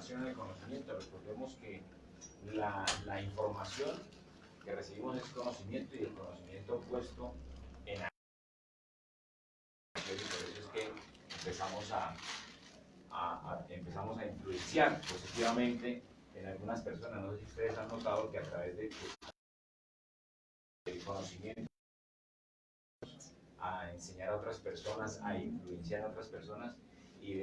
transformación en el conocimiento. Recordemos que la información que recibimos es conocimiento y el conocimiento puesto en acción. Por eso es que empezamos a influenciar positivamente en algunas personas. No sé si ustedes han notado que a través del conocimiento, a enseñar a otras personas, a influenciar a otras personas y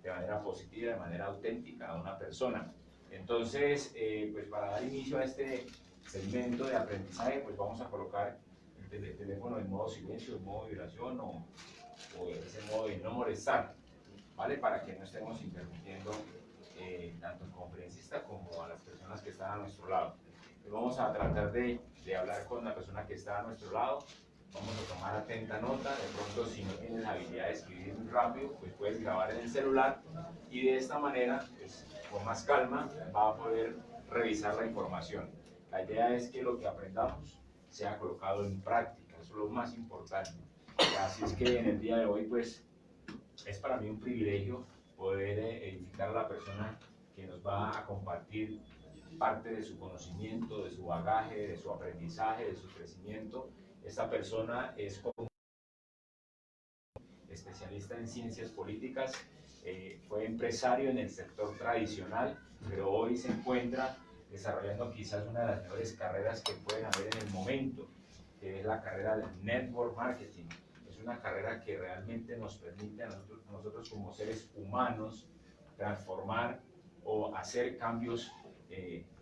de manera positiva, de manera auténtica a una persona. Entonces, pues para dar inicio a este segmento de aprendizaje, pues vamos a colocar el teléfono en modo silencio, en modo vibración o ese modo de no molestar, ¿vale? Para que no estemos interrumpiendo tanto al conferencista como a las personas que están a nuestro lado. Pues vamos a tratar de hablar con la persona que está a nuestro lado. Vamos a tomar atenta nota. De pronto, si no tienes la habilidad de escribir muy rápido, pues puedes grabar en el celular y de esta manera, pues, con más calma, va a poder revisar la información. La idea es que lo que aprendamos sea colocado en práctica, eso es lo más importante. Así es que en el día de hoy, pues, es para mí un privilegio poder edificar a la persona que nos va a compartir parte de su conocimiento, de su bagaje, de su aprendizaje, de su crecimiento. Esta persona es especialista en ciencias políticas, fue empresario en el sector tradicional, pero hoy se encuentra desarrollando quizás una de las mejores carreras que pueden haber en el momento, que es la carrera de Network Marketing. Es una carrera que realmente nos permite a nosotros como seres humanos transformar o hacer cambios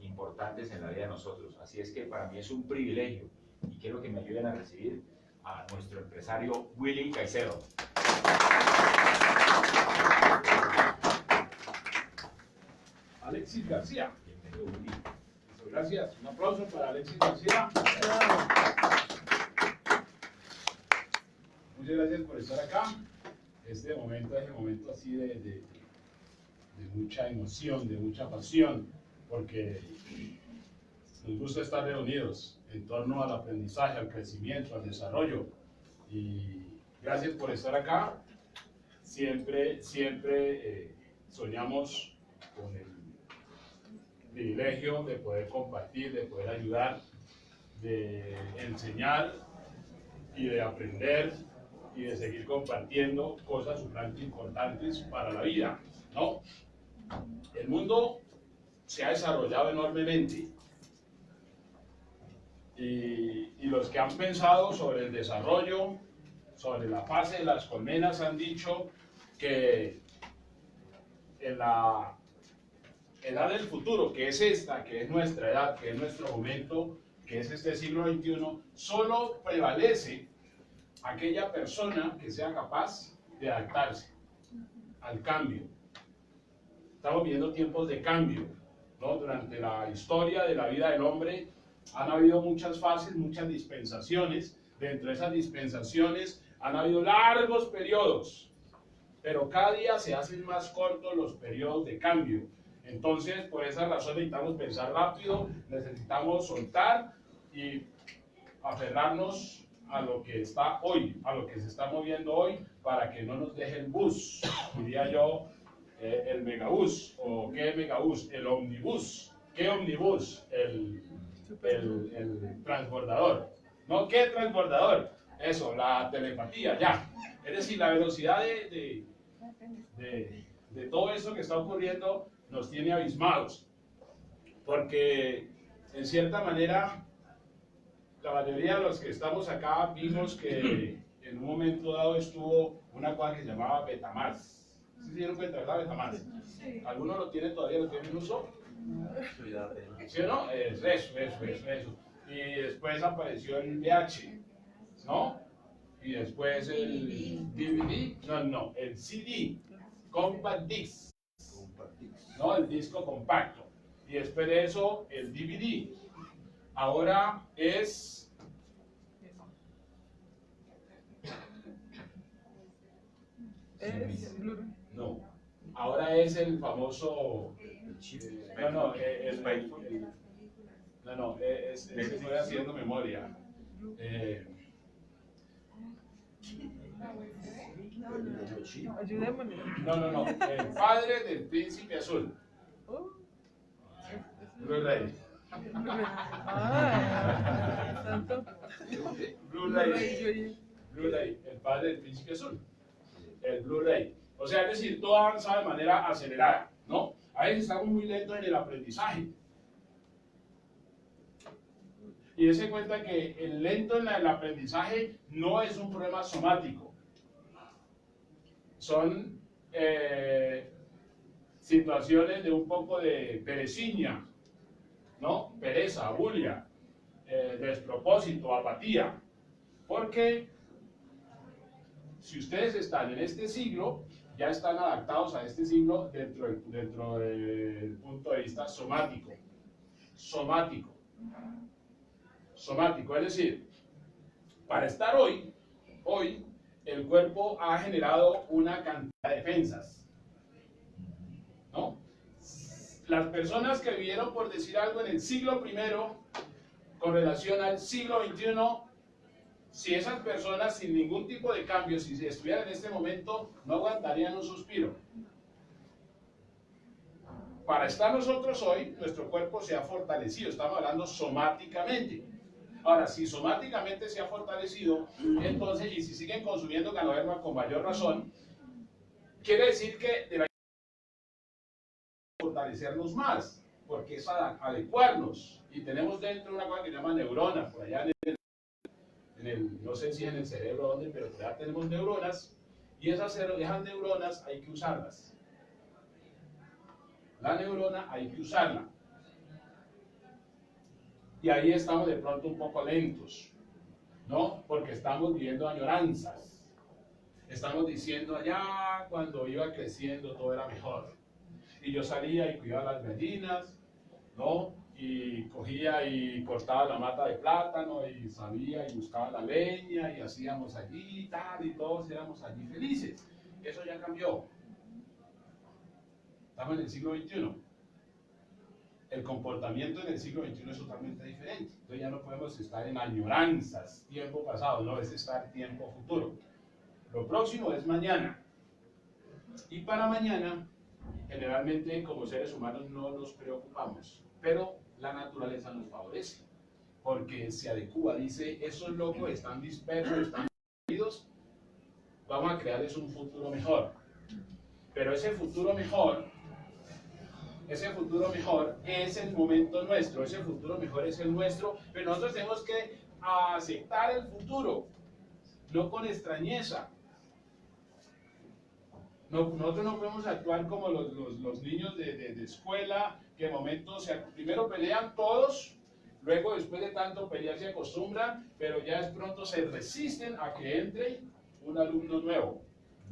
importantes en la vida de nosotros. Así es que para mí es un privilegio y quiero que me ayuden a recibir a nuestro empresario Willy Caicedo. Alexis García. Bienvenido, Willy. Gracias. Un aplauso para Alexis García. Muchas gracias por estar acá. Este momento es el momento así de mucha emoción, de mucha pasión, porque nos gusta estar reunidos en torno al aprendizaje, al crecimiento, al desarrollo. Y gracias por estar acá. Siempre soñamos con el privilegio de poder compartir, de poder ayudar, de enseñar y de aprender y de seguir compartiendo cosas sumamente importantes para la vida, ¿no? El mundo se ha desarrollado enormemente y los que han pensado sobre el desarrollo, sobre la fase de las colmenas, han dicho que en la edad del futuro, que es esta, que es nuestra edad, que es nuestro momento, que es este siglo XXI, solo prevalece aquella persona que sea capaz de adaptarse al cambio. Estamos viviendo tiempos de cambio, ¿no? Durante la historia de la vida del hombre han habido muchas fases, muchas dispensaciones. Dentro de esas dispensaciones han habido largos periodos, pero cada día se hacen más cortos los periodos de cambio. Entonces, por esa razón necesitamos pensar rápido, necesitamos soltar y aferrarnos a lo que está hoy, a lo que se está moviendo hoy, para que no nos deje el bus, diría yo, el megabús. ¿O qué megabús? El omnibus. ¿Qué omnibus? El transbordador. ¿No? ¿Qué transbordador? Eso, la telepatía, ya. Es decir, la velocidad de todo esto que está ocurriendo nos tiene abismados, porque en cierta manera la mayoría de los que estamos acá vimos que en un momento dado estuvo una cosa que se llamaba Betamax. ¿Sí se dieron cuenta, verdad, Betamax? Sí. ¿Alguno lo tiene todavía, lo tiene en uso? ¿Sí o no? Eso. Y después apareció el VH, ¿no? Y después el DVD, no, el CD, Compact Disc, ¿no? El disco compacto. Y después de eso, el DVD. Ahora es no, ahora es el famoso estoy haciendo memoria. Ayudémosle. No. El padre del príncipe azul. Blue Ray. Tanto. Blue Ray. Blue Ray, el padre del príncipe azul. El Blue Ray. O sea, es decir, todo avanza de manera acelerada, ¿no? A veces estamos muy lentos en el aprendizaje. Y dése cuenta que el lento en el aprendizaje no es un problema somático. Son situaciones de un poco de pereciña, ¿no? Pereza, bulia, despropósito, apatía. Porque si ustedes están en este siglo, ya están adaptados a este siglo dentro del punto de vista somático. Somático, es decir, para estar hoy el cuerpo ha generado una cantidad de defensas, ¿no? Las personas que vivieron, por decir algo, en el siglo I con relación al siglo XXI, si esas personas sin ningún tipo de cambio, si estuvieran en este momento, no aguantarían un suspiro. Para estar nosotros hoy, nuestro cuerpo se ha fortalecido, estamos hablando somáticamente. Ahora, si somáticamente se ha fortalecido, entonces, y si siguen consumiendo ganoderma con mayor razón, quiere decir que deberíamos fortalecernos más, porque es adecuarnos. Y tenemos dentro una cosa que se llama neurona, por allá no sé si en el cerebro o dónde, pero por allá tenemos neuronas, y esas neuronas hay que usarlas. La neurona hay que usarla. Y ahí estamos de pronto un poco lentos, ¿no? Porque estamos viviendo añoranzas. Estamos diciendo allá cuando iba creciendo todo era mejor. Y yo salía y cuidaba las gallinas, ¿no? Y cogía y cortaba la mata de plátano y salía y buscaba la leña y hacíamos allí y tal, y todos éramos allí felices. Eso ya cambió. Estamos en el siglo XXI. El comportamiento en el siglo XXI es totalmente diferente. Entonces ya no podemos estar en añoranzas, tiempo pasado, no, es estar tiempo futuro. Lo próximo es mañana. Y para mañana, generalmente como seres humanos no nos preocupamos, pero la naturaleza nos favorece, porque se adecua, dice, esos locos están dispersos, están perdidos, vamos a crearles un futuro mejor. Pero ese futuro mejor es el momento nuestro, ese futuro mejor es el nuestro, pero nosotros tenemos que aceptar el futuro, no con extrañeza. Nosotros no podemos actuar como los niños de escuela, que de momento primero pelean todos, luego después de tanto pelear se acostumbran, pero ya de pronto se resisten a que entre un alumno nuevo.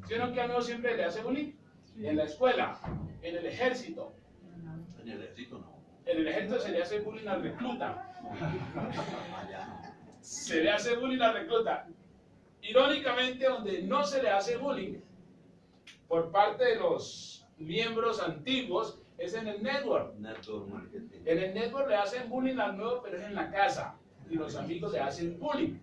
¿Sino que a uno siempre le hace bullying? En la escuela, en el ejército. En el ejército no. En el ejército se le hace bullying al recluta. Se le hace bullying al recluta. Irónicamente, donde no se le hace bullying por parte de los miembros antiguos es en el network. En el network le hacen bullying al nuevo, pero es en la casa. Y los amigos le hacen bullying.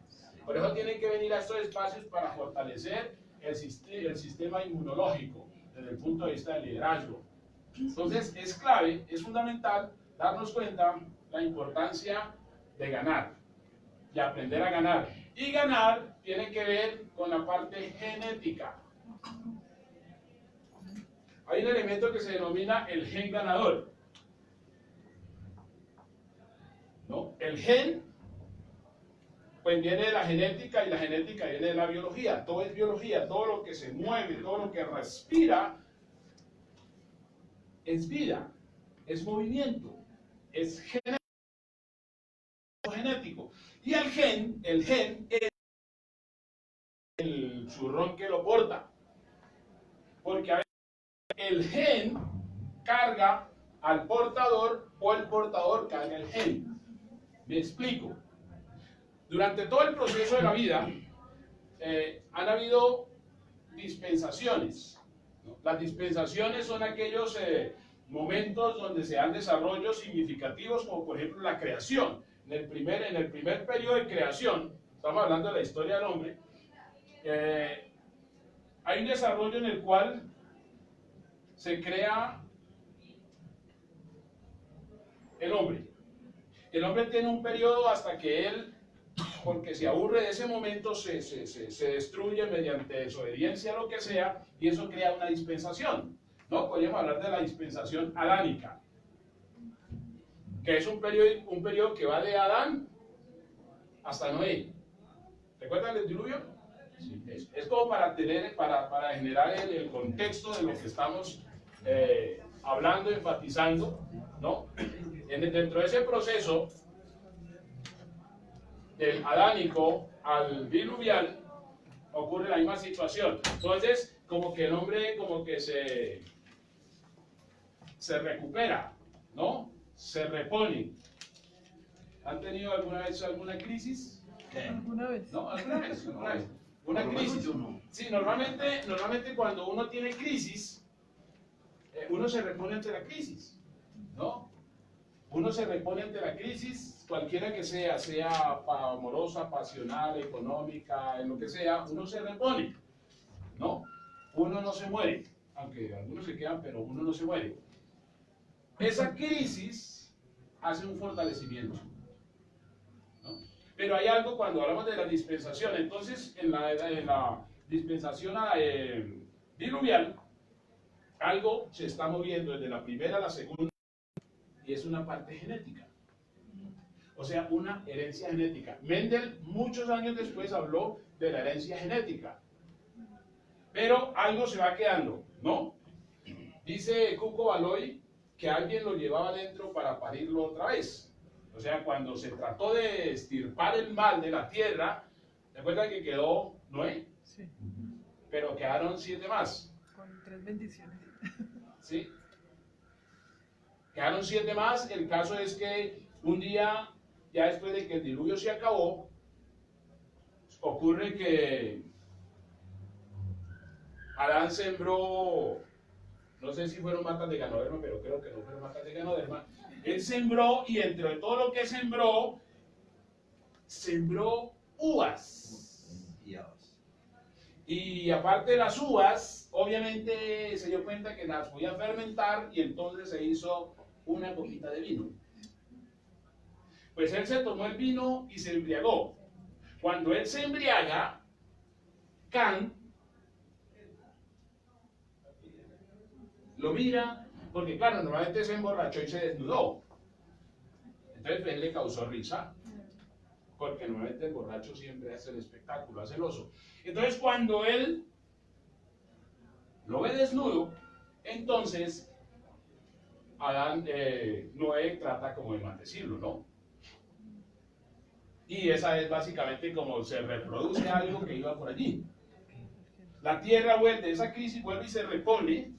Por eso tienen que venir a estos espacios para fortalecer el sistema inmunológico desde el punto de vista del liderazgo. Entonces es clave, es fundamental darnos cuenta la importancia de ganar, de aprender a ganar. Y ganar tiene que ver con la parte genética. Hay un elemento que se denomina el gen ganador, ¿no? El gen pues viene de la genética y la genética viene de la biología. Todo es biología, todo lo que se mueve, todo lo que respira es vida, es movimiento, es genético. Y el gen es el zurrón que lo porta. Porque a veces el gen carga al portador o el portador carga el gen. Me explico. Durante todo el proceso de la vida han habido dispensaciones. Las dispensaciones son aquellos momentos donde se dan desarrollos significativos, como por ejemplo la creación. En el primer periodo de creación, estamos hablando de la historia del hombre, hay un desarrollo en el cual se crea el hombre. El hombre tiene un periodo hasta que él, porque se aburre de ese momento, se destruye mediante desobediencia o lo que sea, y eso crea una dispensación, ¿no? Podríamos hablar de la dispensación adánica, que es un periodo que va de Adán hasta Noé. ¿Recuerdan el diluvio? Sí. Es como para generar el contexto de lo que estamos hablando, enfatizando, ¿no? Dentro de ese proceso del adánico al diluvial ocurre la misma situación. Entonces, como que el hombre como que se recupera, ¿no? Se repone. ¿Han tenido alguna vez alguna crisis? ¿Alguna vez? ¿No? ¿Alguna vez? Una crisis. Sí, normalmente cuando uno tiene crisis, uno se repone ante la crisis, ¿no? Uno se repone ante la crisis, cualquiera que sea amorosa, pasional, económica, en lo que sea, uno se repone, ¿no? Uno no se muere, aunque algunos se quedan, pero uno no se muere. Esa crisis hace un fortalecimiento, ¿no? Pero hay algo cuando hablamos de la dispensación. Entonces, en la dispensación diluvial, algo se está moviendo desde la primera a la segunda, y es una parte genética. O sea, una herencia genética. Mendel, muchos años después, habló de la herencia genética. Pero algo se va quedando, ¿no? Dice Cuco Baloy que alguien lo llevaba dentro para parirlo otra vez. O sea, cuando se trató de extirpar el mal de la tierra, ¿recuerdan que quedó Noé? Sí. Pero quedaron 7 más. Con 3 bendiciones. ¿Sí? Quedaron 7 más. El caso es que un día, ya después de que el diluvio se acabó, ocurre que Adán sembró, no sé si fueron matas de ganoderma, pero creo que no fueron matas de ganoderma. Él sembró, y entre todo lo que sembró uvas. Y aparte de las uvas, obviamente se dio cuenta que las podía fermentar, y entonces se hizo una copita de vino. Pues él se tomó el vino y se embriagó. Cuando él se embriaga, Can lo mira, porque claro, normalmente se emborrachó y se desnudó. Entonces él le causó risa, porque normalmente el borracho siempre hace el espectáculo, hace el oso. Entonces cuando él lo ve desnudo, entonces Noé trata como de maldecirlo, ¿no? Y esa es básicamente como se reproduce algo que iba por allí. La tierra vuelve, esa crisis vuelve y se repone,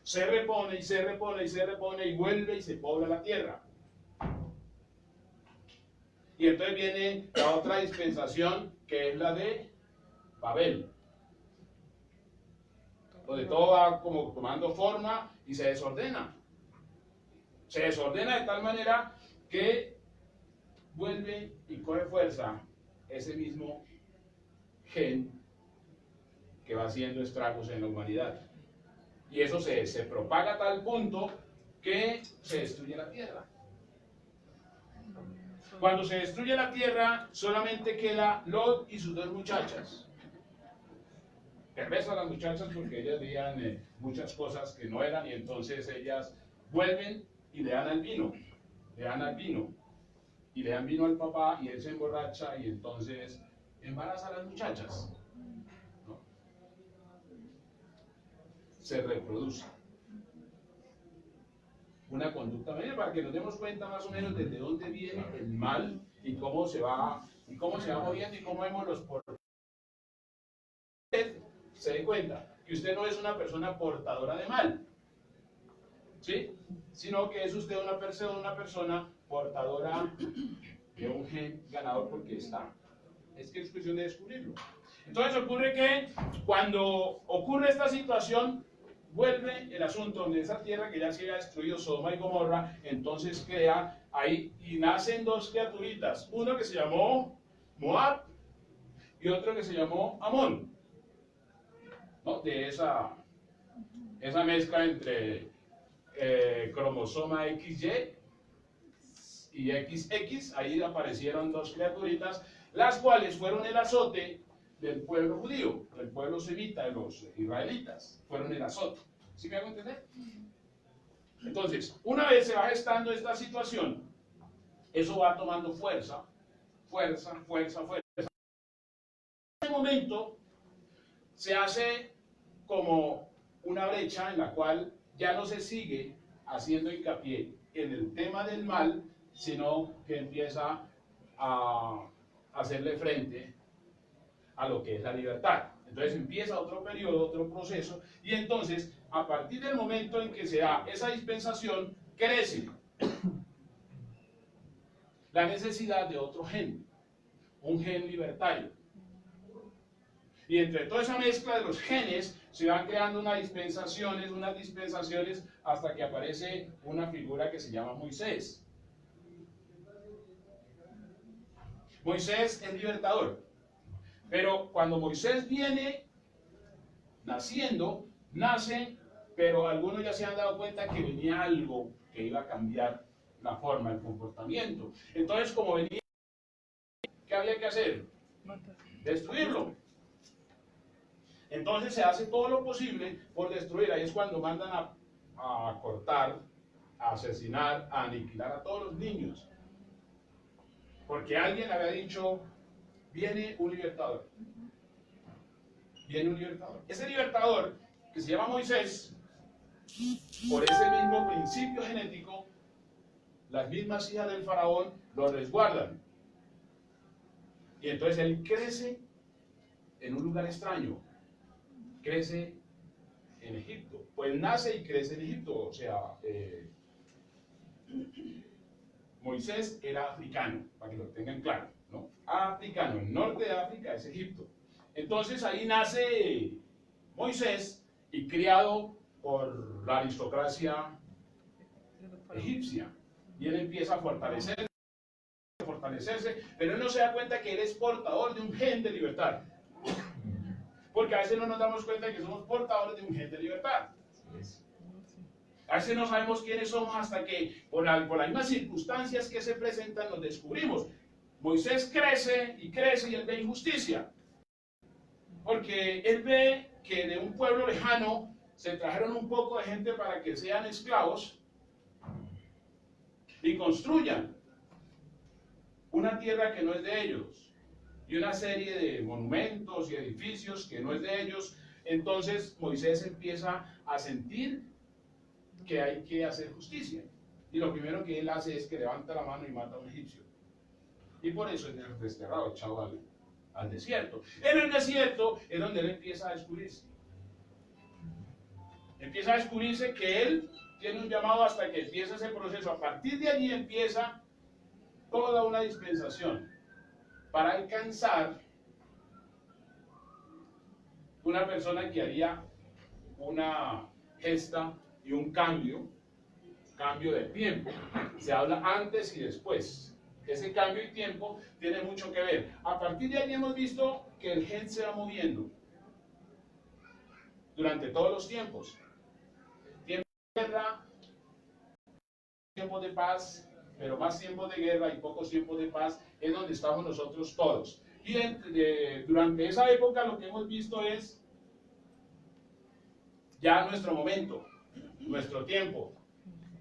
y se repone, y se repone, y vuelve y se pobla la tierra. Y entonces viene la otra dispensación, que es la de Babel, donde todo va como tomando forma y se desordena. Se desordena de tal manera que vuelve y coge fuerza ese mismo gen que va haciendo estragos en la humanidad. Y eso se propaga a tal punto que se destruye la tierra. Cuando se destruye la tierra, solamente queda Lot y sus 2 muchachas. Perversas las muchachas, porque ellas veían muchas cosas que no eran, y entonces ellas vuelven y le dan al vino. Le dan al vino. Y le dan vino al papá, y él se emborracha, y entonces embaraza a las muchachas, ¿no? Se reproduce. Una conducta media, para que nos demos cuenta más o menos desde dónde viene el mal y cómo se va moviendo, y cómo vemos los portadores. Usted se dé cuenta que usted no es una persona portadora de mal, ¿sí? Sino que es usted una persona portadora de un gen ganador, porque está. Es que es cuestión de descubrirlo. Entonces ocurre que cuando ocurre esta situación, vuelve el asunto donde esa tierra que ya se había destruido, Sodoma y Gomorra, entonces crea ahí, y nacen 2 criaturitas, uno que se llamó Moab y otro que se llamó Amón, ¿no? De esa mezcla entre cromosoma XY y XX. Ahí aparecieron dos criaturitas, las cuales fueron el azote del pueblo judío, del pueblo semita, de los israelitas. Fueron el azote. ¿Sí me hago entender? Entonces, una vez se va gestando esta situación, eso va tomando fuerza, fuerza, fuerza, fuerza. En ese momento se hace como una brecha en la cual ya no se sigue haciendo hincapié en el tema del mal, sino que empieza a hacerle frente a lo que es la libertad. Entonces empieza otro periodo, otro proceso, y entonces a partir del momento en que se da esa dispensación, crece la necesidad de otro gen, un gen libertario. Y entre toda esa mezcla de los genes se van creando unas dispensaciones hasta que aparece una figura que se llama Moisés. Moisés es libertador, pero cuando Moisés viene naciendo, nace, pero algunos ya se han dado cuenta que venía algo que iba a cambiar la forma, el comportamiento. Entonces, como venía, ¿qué había que hacer? Destruirlo. Entonces se hace todo lo posible por destruir. Ahí es cuando mandan a cortar, a asesinar, a aniquilar a todos los niños. Porque alguien había dicho, viene un libertador. Viene un libertador. Ese libertador, que se llama Moisés, por ese mismo principio genético, las mismas hijas del faraón lo resguardan. Y entonces él crece en un lugar extraño. Crece en Egipto. Pues nace y crece en Egipto. O sea, Moisés era africano, para que lo tengan claro, ¿no? Africano, el norte de África es Egipto. Entonces ahí nace Moisés y criado por la aristocracia egipcia. Y él empieza a fortalecerse, pero él no se da cuenta que él es portador de un gen de libertad. Porque a veces no nos damos cuenta de que somos portadores de un gen de libertad. A veces no sabemos quiénes somos hasta que, por las mismas circunstancias que se presentan, nos descubrimos. Moisés crece y él ve injusticia. Porque él ve que de un pueblo lejano se trajeron un poco de gente para que sean esclavos y construyan una tierra que no es de ellos. Y una serie de monumentos y edificios que no es de ellos. Entonces Moisés empieza a sentir que hay que hacer justicia. Y lo primero que él hace es que levanta la mano y mata a un egipcio. Y por eso es desterrado, echado al desierto. En el desierto es donde él empieza a descubrirse. Empieza a descubrirse que él tiene un llamado hasta que empieza ese proceso. A partir de allí empieza toda una dispensación para alcanzar una persona que haría una gesta y un cambio de tiempo. Se habla antes y después. Ese cambio y tiempo tiene mucho que ver. A partir de allí hemos visto que el gen se va moviendo durante todos los tiempos. Tiempos de guerra, tiempos de paz, pero más tiempos de guerra y pocos tiempos de paz es donde estamos nosotros todos. Y durante esa época lo que hemos visto es ya nuestro momento, nuestro tiempo.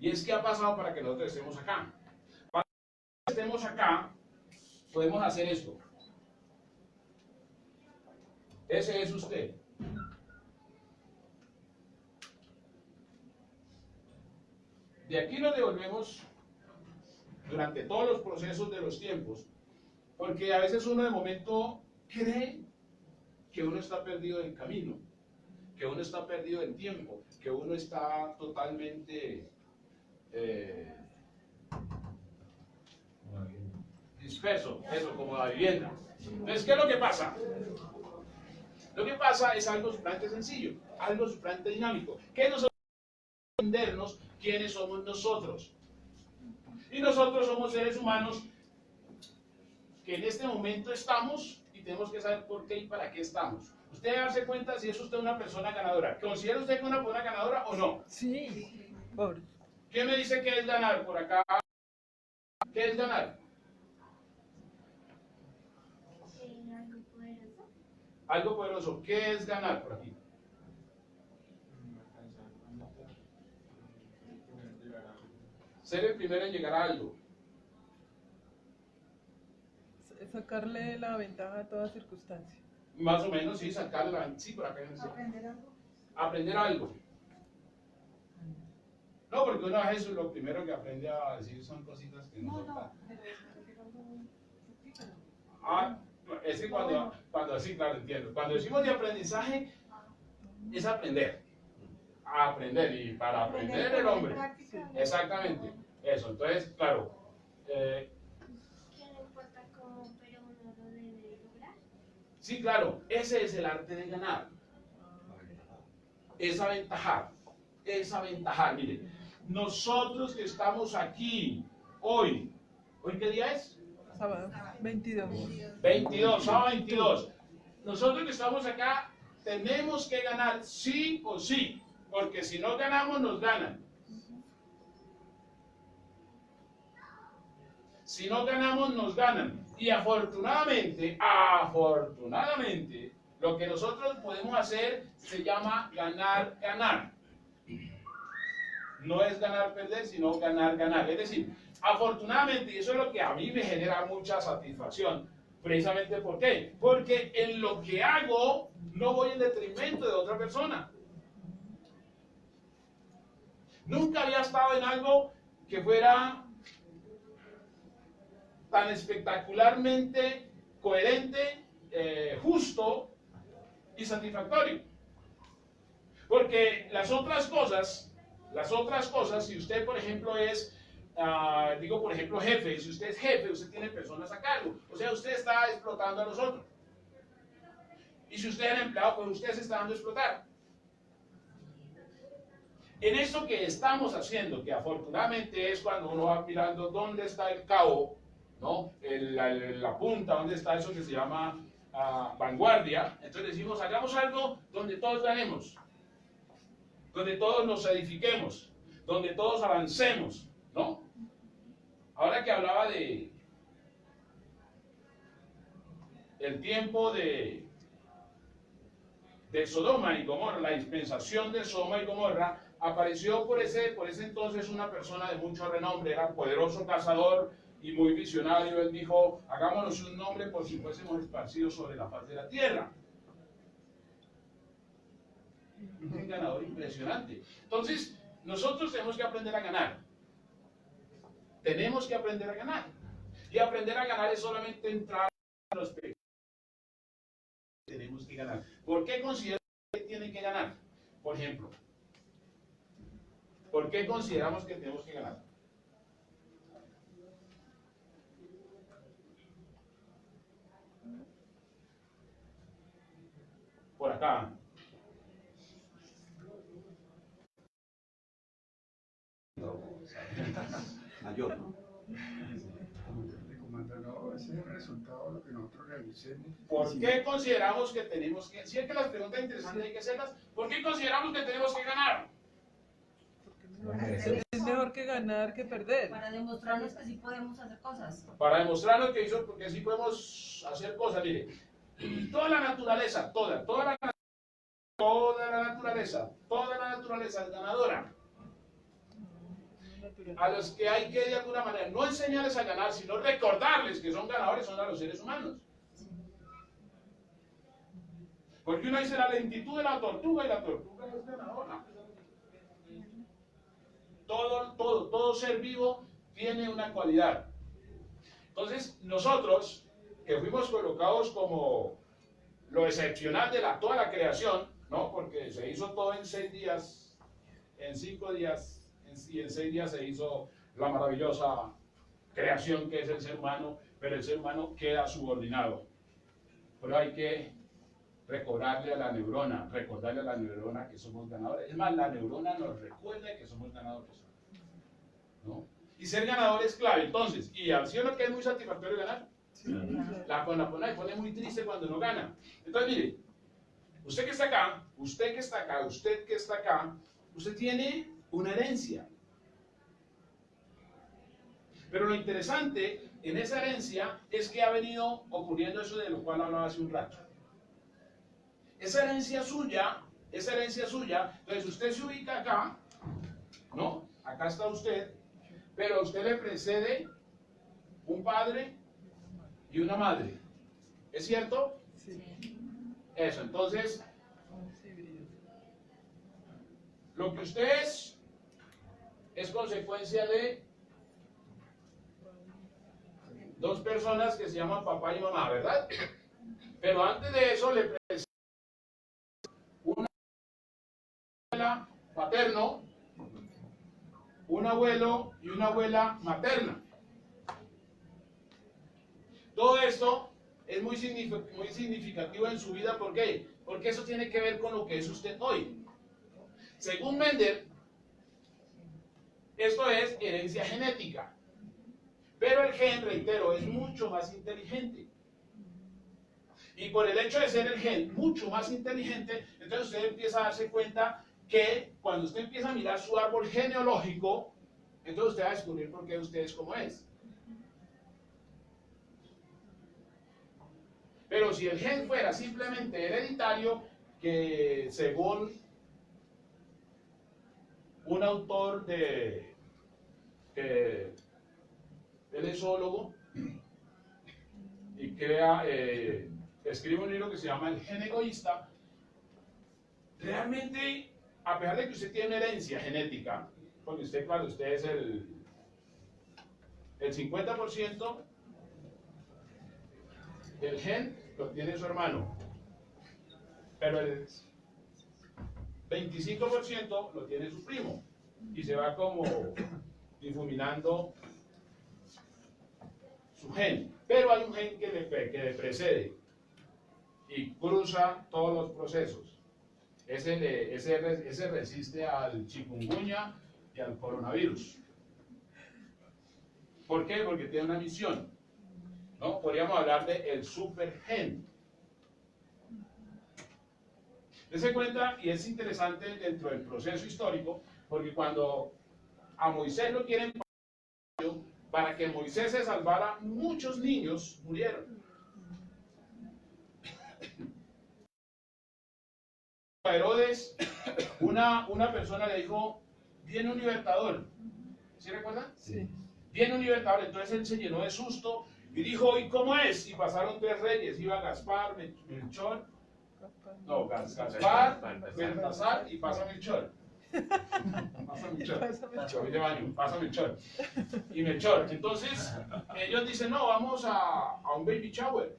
Y es que ha pasado para que nosotros estemos acá. Para que estemos acá, podemos hacer esto. Ese es usted. De aquí nos devolvemos durante todos los procesos de los tiempos, porque a veces uno de momento cree que uno está perdido en camino, que uno está perdido en tiempo, que uno está totalmente disperso, eso, como la vivienda. Entonces, ¿qué es lo que pasa? Lo que pasa es algo supremamente sencillo, algo supremamente dinámico, que nosotros entendernos quiénes somos nosotros. Y nosotros somos seres humanos que en este momento estamos y tenemos que saber por qué y para qué estamos. Usted debe darse cuenta si es usted una persona ganadora. ¿Considera usted que es una persona ganadora o no? Sí, por ¿Qué me dice que es ganar por acá? ¿Qué es ganar? Algo poderoso. Algo poderoso. ¿Qué es ganar por aquí? Ser el primero en llegar a algo. sacarle la ventaja a toda circunstancia. Más o menos, sí, sacarla. Sí, por acá. Sí. Aprender algo. Aprender algo. No, porque uno es eso, lo primero que aprende a decir son cositas que no son tan. Pero me refiero a algo fructífero. Ah, es que cuando sí, claro, entiendo. Cuando decimos de aprendizaje, es aprender. A aprender, y para aprender el hombre. Práctica. Exactamente, eso. Entonces, claro, Que no importa cómo, pero uno lo debe lograr. sí, claro, ese es el arte de ganar. Es aventajar, mire. Nosotros que estamos aquí hoy, ¿hoy qué día es? Sábado, 22. 22, sábado 22. Nosotros que estamos acá tenemos que ganar sí o sí, porque si no ganamos nos ganan. Si no ganamos nos ganan. Y afortunadamente, lo que nosotros podemos hacer se llama ganar, ganar. No es ganar, perder, sino ganar, ganar. Es decir, afortunadamente, y eso es lo que a mí me genera mucha satisfacción, precisamente ¿por qué? Porque en lo que hago no voy en detrimento de otra persona. Nunca había estado en algo que fuera tan espectacularmente coherente, justo y satisfactorio. Porque las otras cosas, si usted por ejemplo es, digo por ejemplo jefe, si usted es jefe, usted tiene personas a cargo, o sea, usted está explotando a los otros. Y si usted es el empleado, pues usted se está dando a explotar. En esto que estamos haciendo, que afortunadamente es cuando uno va mirando dónde está el cabo, ¿no? La punta, dónde está eso que se llama vanguardia, entonces decimos, hagamos algo donde todos ganemos, donde todos nos edifiquemos, donde todos avancemos, ¿no? Ahora que hablaba de el tiempo de Sodoma y Gomorra, la dispensación de Sodoma y Gomorra, apareció por ese entonces una persona de mucho renombre, era poderoso cazador y muy visionario. Él dijo, hagámonos un nombre por si fuésemos esparcidos sobre la faz de la tierra. Un ganador impresionante. Entonces, nosotros tenemos que aprender a ganar. Tenemos que aprender a ganar. Y aprender a ganar es solamente entrar en los pecados. Tenemos que ganar. ¿Por qué consideramos que tienen que ganar? Por ejemplo, ¿por qué consideramos que tenemos que ganar? Por acá. Mayor, ¿no? No, ese es el resultado de lo que nosotros realicemos. ¿Por qué consideramos que tenemos que, si es que las preguntas interesantes hay que hacerlas, ¿por qué consideramos que tenemos que ganar? Es mejor que ganar que perder. Para demostrarnos que sí podemos hacer cosas. Para demostrarnos que sí podemos hacer cosas, mire, toda la naturaleza, toda la naturaleza es ganadora. A los que hay que de alguna manera no enseñarles a ganar, sino recordarles que son ganadores, son a los seres humanos. Porque uno dice la lentitud de la tortuga y la tortuga es ganadora. Todo ser vivo tiene una cualidad. Entonces, nosotros, que fuimos colocados como lo excepcional de toda la creación, ¿no? Porque se hizo todo en 6 días, en 5 días, y en 6 días se hizo la maravillosa creación que es el ser humano, pero el ser humano queda subordinado. Pero hay que recordarle a la neurona que somos ganadores. Es más, la neurona nos recuerda que somos ganadores, ¿no? Y ser ganador es clave. Entonces, y así es lo que es muy satisfactorio ganar. La pone muy triste cuando no gana. Entonces, mire, Usted que está acá, usted que está acá, usted que está acá, usted tiene una herencia. Pero lo interesante en esa herencia es que ha venido ocurriendo eso de lo cual hablaba hace un rato. Esa herencia suya, entonces usted se ubica acá, ¿no? Acá está usted, pero a usted le precede un padre y una madre. ¿Es cierto? Sí. Eso, entonces, Somos híbridos. lo que usted es consecuencia de dos personas que se llaman papá y mamá, ¿verdad? Pero antes de eso le precede una abuela paterno, un abuelo y una abuela materna. Todo esto es muy significativo en su vida. ¿Por qué? Porque eso tiene que ver con lo que es usted hoy. Según Mendel, esto es herencia genética. Pero el gen, reitero, es mucho más inteligente. Y por el hecho de ser el gen mucho más inteligente, entonces usted empieza a darse cuenta que cuando usted empieza a mirar su árbol genealógico, entonces usted va a descubrir por qué usted es como es. Pero si el gen fuera simplemente hereditario, que según un autor él es zoólogo y escribe un libro que se llama El gen egoísta, realmente, a pesar de que usted tiene una herencia genética, porque usted, claro, usted es el 50% del gen lo tiene su hermano, pero el 25% lo tiene su primo, y se va como difuminando su gen. Pero hay un gen que le precede y cruza todos los procesos. Ese resiste al chikungunya y al coronavirus. ¿Por qué? Porque tiene una misión, ¿no? Podríamos hablar de el supergen. Dese cuenta, y es interesante dentro del proceso histórico, porque cuando a Moisés lo quieren para que Moisés se salvara, muchos niños murieron. A Herodes, una persona le dijo, viene un libertador. ¿Sí recuerdan? Sí. Viene un libertador, entonces él se llenó de susto y dijo, ¿y cómo es? Y pasaron 3 reyes, iba Gaspar, Melchor, no, Gaspar, Baltasar y pasa Melchor. Pasa Melchor. Pasa Melchor. Y Melchor. Entonces, ellos dicen, no, vamos a un baby shower.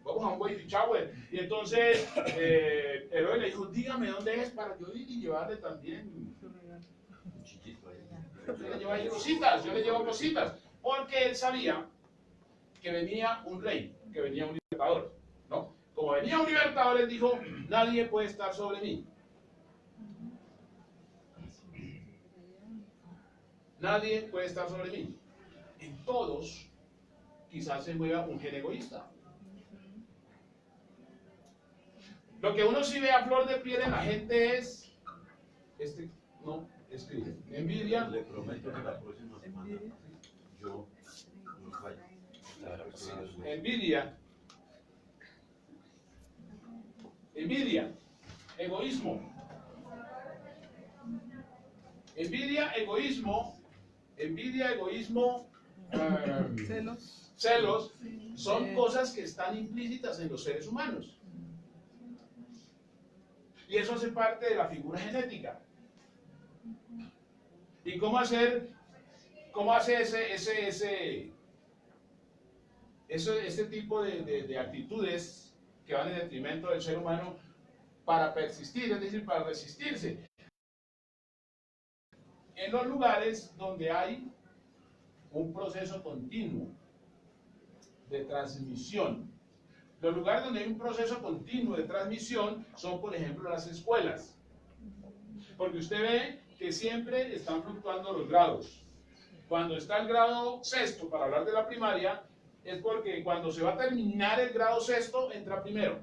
Vamos a un baby shower. Y entonces, Herodes le dijo, dígame dónde es para yo ir y llevarle también. Un chiquito ahí. Yo le llevo ahí cositas, yo le llevo cositas. Porque él sabía que venía un rey, que venía un libertador, ¿no? Como venía un libertador, él dijo, nadie puede estar sobre mí. Nadie puede estar sobre mí. En todos, quizás se mueva un gen egoísta. Lo que uno sí ve a flor de piel en la gente es, envidia. Le prometo que la próxima semana yo no vaya. Envidia, egoísmo. Envidia, egoísmo, celos, son cosas que están implícitas en los seres humanos. Y eso hace parte de la figura genética. ¿Y cómo hace ese tipo de actitudes que van en detrimento del ser humano para persistir, es decir, para resistirse? En los lugares donde hay un proceso continuo de transmisión. Los lugares donde hay un proceso continuo de transmisión son, por ejemplo, las escuelas. Porque usted ve que siempre están fluctuando los grados. Cuando está el grado sexto, para hablar de la primaria, es porque cuando se va a terminar el grado sexto, entra primero.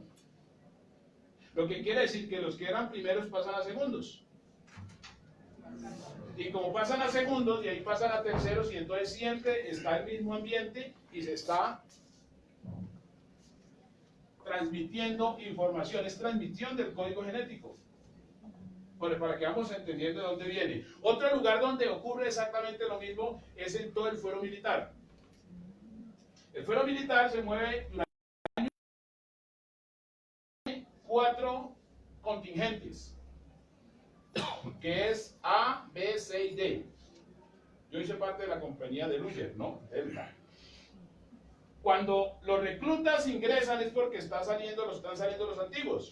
Lo que quiere decir que los que eran primeros pasan a segundos. Y como pasan a segundos, y ahí pasan a terceros, y entonces siempre está el mismo ambiente y se está transmitiendo información, es transmisión del código genético. Bueno, para que vamos entendiendo de dónde viene. Otro lugar donde ocurre exactamente lo mismo es en todo el fuero militar. El fuero militar se mueve durante 4 contingentes, que es A, B, C y D. Yo hice parte de la compañía de Luger, ¿no? Delta. Cuando los reclutas ingresan es porque están saliendo los antiguos.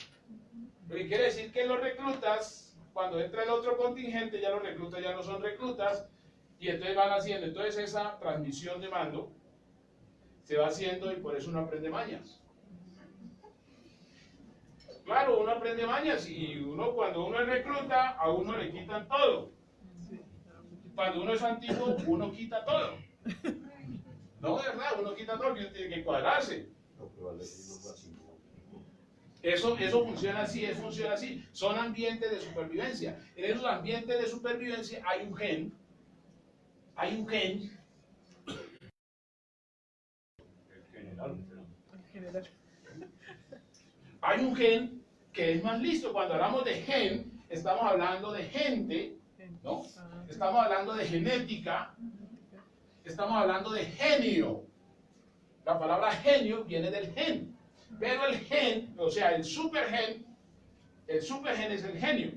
Lo que quiere decir que los reclutas, cuando entra el otro contingente, ya los reclutas ya no son reclutas, y entonces van haciendo, entonces esa transmisión de mando se va haciendo y por eso uno aprende mañas. Claro, uno aprende mañas y cuando uno es recluta, a uno le quitan todo. Cuando uno es antiguo, uno quita todo. No, de verdad, uno quita todo, uno tiene que cuadrarse. Eso funciona así, funciona así. Son ambientes de supervivencia. En esos ambientes de supervivencia hay un gen. Hay un gen que es más listo. Cuando hablamos de gen, estamos hablando de gente, ¿no? Estamos hablando de genética, estamos hablando de genio. La palabra genio viene del gen. Pero el gen, o sea, el supergen es el genio.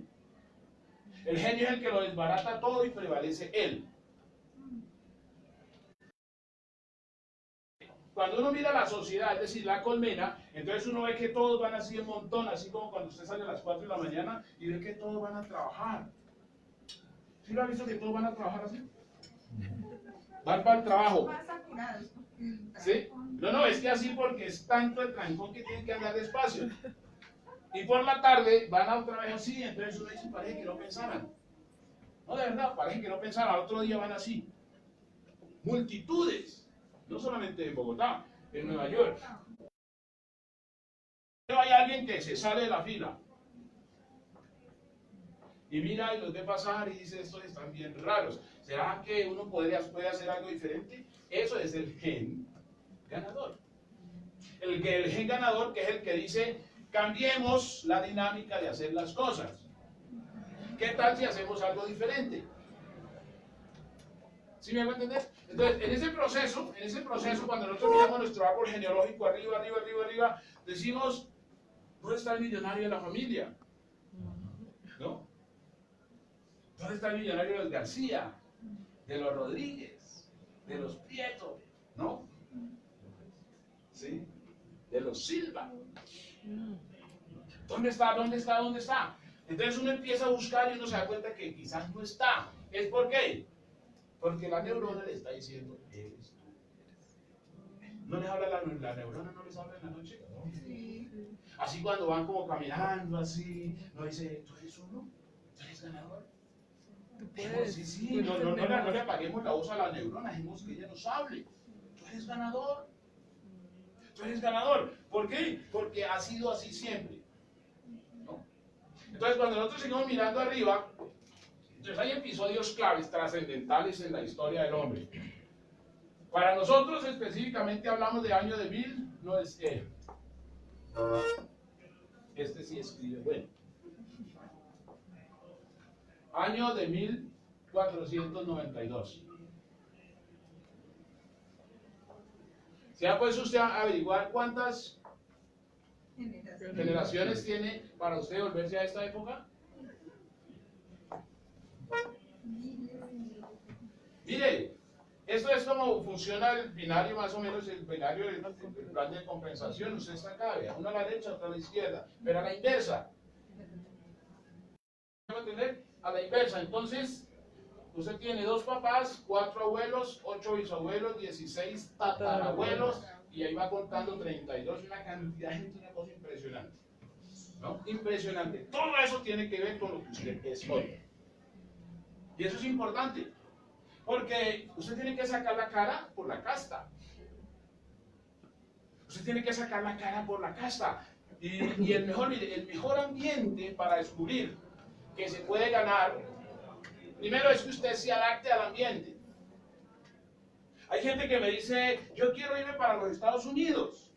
El genio es el que lo desbarata todo y prevalece él. Cuando uno mira la sociedad, es decir, la colmena, entonces uno ve que todos van así en montón, así como cuando usted sale a las 4 de la mañana y ve que todos van a trabajar. ¿Sí lo ha visto que todos van a trabajar así? Van para el trabajo. ¿Sí? No, es que así porque es tanto el trancón que tienen que andar despacio. Y por la tarde van a otra vez así, entonces uno dice, parece que no pensaran. No, de verdad, parece que no pensaran, al otro día van así. Multitudes. No solamente en Bogotá, en Nueva York. Pero hay alguien que se sale de la fila y mira y los ve pasar y dice, estos están bien raros. ¿Será que uno puede hacer algo diferente? Eso es el gen ganador. El gen ganador, que es el que dice, cambiemos la dinámica de hacer las cosas. ¿Qué tal si hacemos algo diferente? ¿Sí me hago entender? Entonces, en ese proceso, cuando nosotros miramos nuestro árbol genealógico arriba, decimos, ¿dónde está el millonario de la familia? ¿No? ¿Dónde está el millonario de los García? De los Rodríguez, de los Prieto, ¿no? ¿Sí? De los Silva. ¿Dónde está? Entonces uno empieza a buscar y uno se da cuenta que quizás no está. ¿Es por qué? Porque la neurona le está diciendo, eres tú. ¿No les habla la neurona? ¿No les habla en la noche? Sí. Así cuando van como caminando así, no dice, ¿tú eres uno? ¿Tú eres ganador? Tú puedes. Sí, no le apaguemos la voz a la neurona, dejemos que ella nos hable. Tú eres ganador. Tú eres ganador. ¿Por qué? Porque ha sido así siempre. ¿No? Entonces cuando nosotros seguimos mirando arriba, entonces hay episodios claves, trascendentales en la historia del hombre. Para nosotros específicamente hablamos de año de 1000, no es este sí escribe, bueno. Año de 1492. ¿Se ha puesto usted a averiguar cuántas generaciones tiene para usted volverse a esta época? Mire, esto es como funciona el binario, más o menos el binario del plan de compensación. Usted está acá, vea, uno a la derecha, otro a la izquierda, pero a la inversa. ¿Me entender? A la inversa. Entonces, usted tiene 2 papás, 4 abuelos, 8 bisabuelos, 16 tatarabuelos, y ahí va contando 32, una cantidad de gente, una cosa impresionante. ¿No? Impresionante. Todo eso tiene que ver con lo que usted es hoy. Y eso es importante, porque usted tiene que sacar la cara por la casta. Usted tiene que sacar la cara por la casta. Y el mejor, mire, el mejor ambiente para descubrir que se puede ganar, primero es que usted se adapte al ambiente. Hay gente que me dice, yo quiero irme para los Estados Unidos,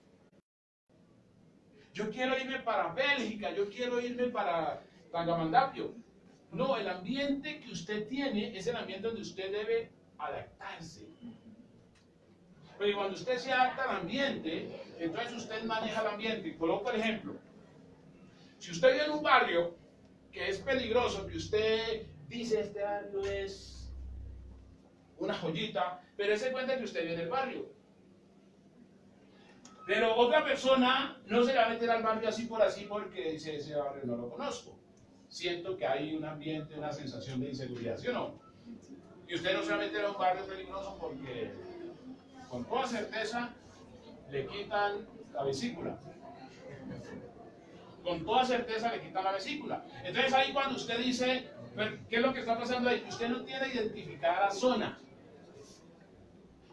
yo quiero irme para Bélgica, yo quiero irme para Tangamandapio. No, el ambiente que usted tiene es el ambiente donde usted debe adaptarse. Pero cuando usted se adapta al ambiente, entonces usted maneja el ambiente. Coloco el ejemplo. Si usted vive en un barrio que es peligroso, que usted dice, este barrio es una joyita, pero se cuenta que usted vive en el barrio. Pero otra persona no se va a meter al barrio así porque dice, ese barrio no lo conozco. Siento que hay un ambiente, una sensación de inseguridad, ¿sí o no? Y usted no se va a meter a un barrio peligroso porque con toda certeza le quitan la vesícula. Con toda certeza le quitan la vesícula. Entonces ahí cuando usted dice, ¿qué es lo que está pasando ahí? Que usted no tiene identificada la zona.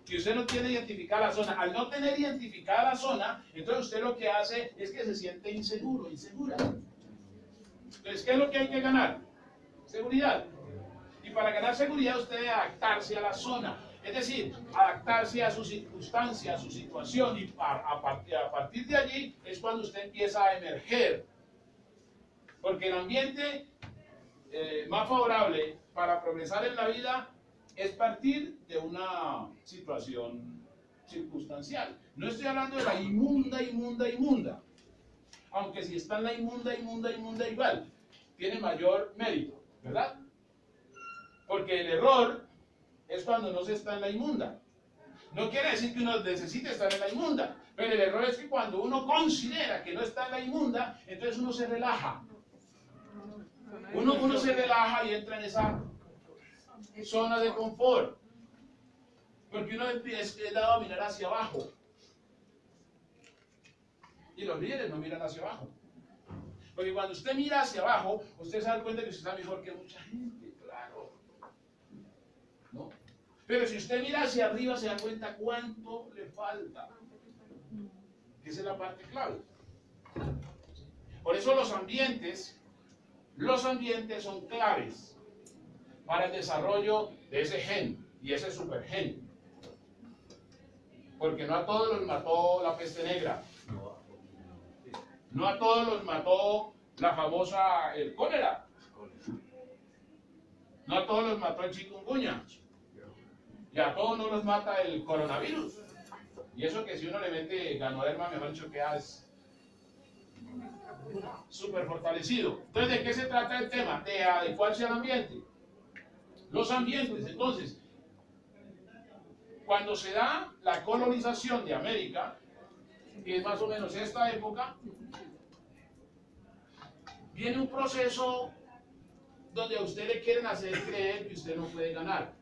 Que usted no tiene identificada la zona. Al no tener identificada la zona, entonces usted lo que hace es que se siente inseguro, insegura. Entonces, ¿qué es lo que hay que ganar? Seguridad. Y para ganar seguridad usted debe adaptarse a la zona. Es decir, adaptarse a su circunstancia, a su situación. Y a partir de allí es cuando usted empieza a emerger. Porque el ambiente más favorable para progresar en la vida es partir de una situación circunstancial. No estoy hablando de la inmunda. Aunque si está en la inmunda igual, tiene mayor mérito, ¿verdad? Porque el error es cuando no se está en la inmunda. No quiere decir que uno necesite estar en la inmunda, pero el error es que cuando uno considera que no está en la inmunda, entonces uno se relaja. Uno se relaja y entra en esa zona de confort. Porque uno es dado a mirar hacia abajo. Y los líderes no miran hacia abajo. Porque cuando usted mira hacia abajo, usted se da cuenta que usted está mejor que mucha gente, claro. ¿No? Pero si usted mira hacia arriba, se da cuenta cuánto le falta. Esa es la parte clave. Por eso los ambientes son claves para el desarrollo de ese gen y ese supergen. Porque no a todos los mató la peste negra. No a todos los mató la famosa el cólera. No a todos los mató el chikungunya. Y a todos no los mata el coronavirus. Y eso que si uno le mete ganoderma, mejor dicho, queda súper fortalecido. Entonces, ¿de qué se trata el tema? De adecuarse al ambiente. Los ambientes, entonces, cuando se da la colonización de América, que es más o menos esta época, viene un proceso donde a usted le quieren hacer creer que usted no puede ganar.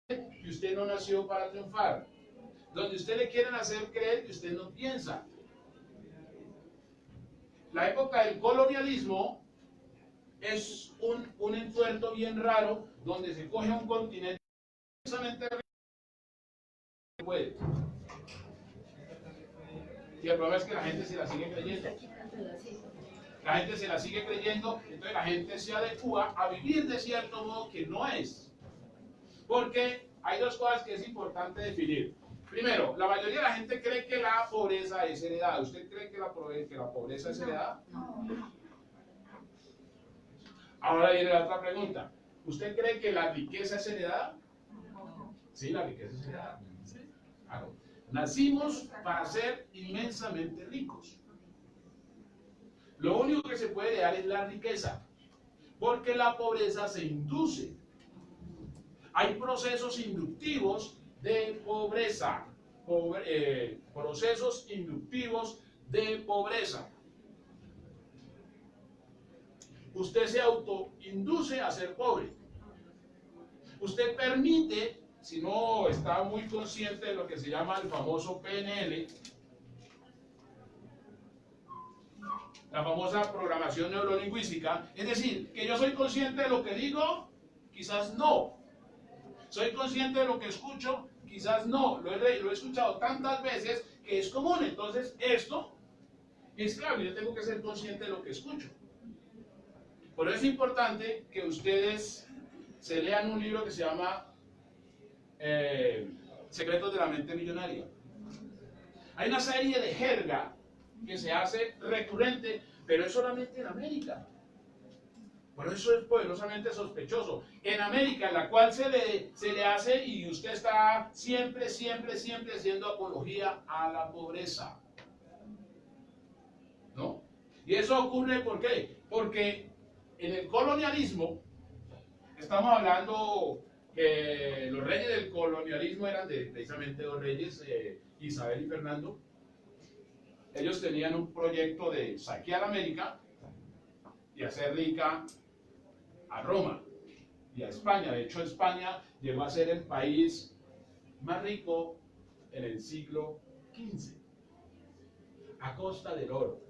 Que usted no nació para triunfar. Donde usted le quieren hacer creer que usted no piensa. La época del colonialismo es un entuerto bien raro donde se coge un continente precisamente puede. Y el problema es que la gente se la sigue creyendo. La gente se la sigue creyendo, entonces la gente se adecua a vivir de cierto modo que no es. Porque hay dos cosas que es importante definir. Primero, la mayoría de la gente cree que la pobreza es heredada. ¿Usted cree que la pobreza es heredada? Ahora viene la otra pregunta. ¿Usted cree que la riqueza es heredada? Sí, la riqueza es heredada. Claro. Nacimos para ser inmensamente ricos. Lo único que se puede heredar es la riqueza, porque la pobreza se induce. Hay procesos inductivos de pobreza, procesos inductivos de pobreza. Usted se autoinduce a ser pobre. Usted permite, si no está muy consciente de lo que se llama el famoso PNL, la famosa programación neurolingüística, es decir, que yo soy consciente de lo que digo, quizás no. Soy consciente de lo que escucho, quizás no. Lo he escuchado tantas veces que es común. Entonces, esto es claro, yo tengo que ser consciente de lo que escucho. Por eso es importante que ustedes se lean un libro que se llama Secretos de la Mente Millonaria. Hay una serie de jerga que se hace recurrente, pero es solamente en América. Por eso es poderosamente sospechoso. En América, en la cual se le hace, y usted está siempre haciendo apología a la pobreza. ¿No? Y eso ocurre, ¿por qué? Porque en el colonialismo, estamos hablando que los reyes del colonialismo eran precisamente dos reyes, Isabel y Fernando. Ellos tenían un proyecto de saquear América y hacer rica a Roma y a España. De hecho, España llegó a ser el país más rico en el siglo XV, a costa del oro.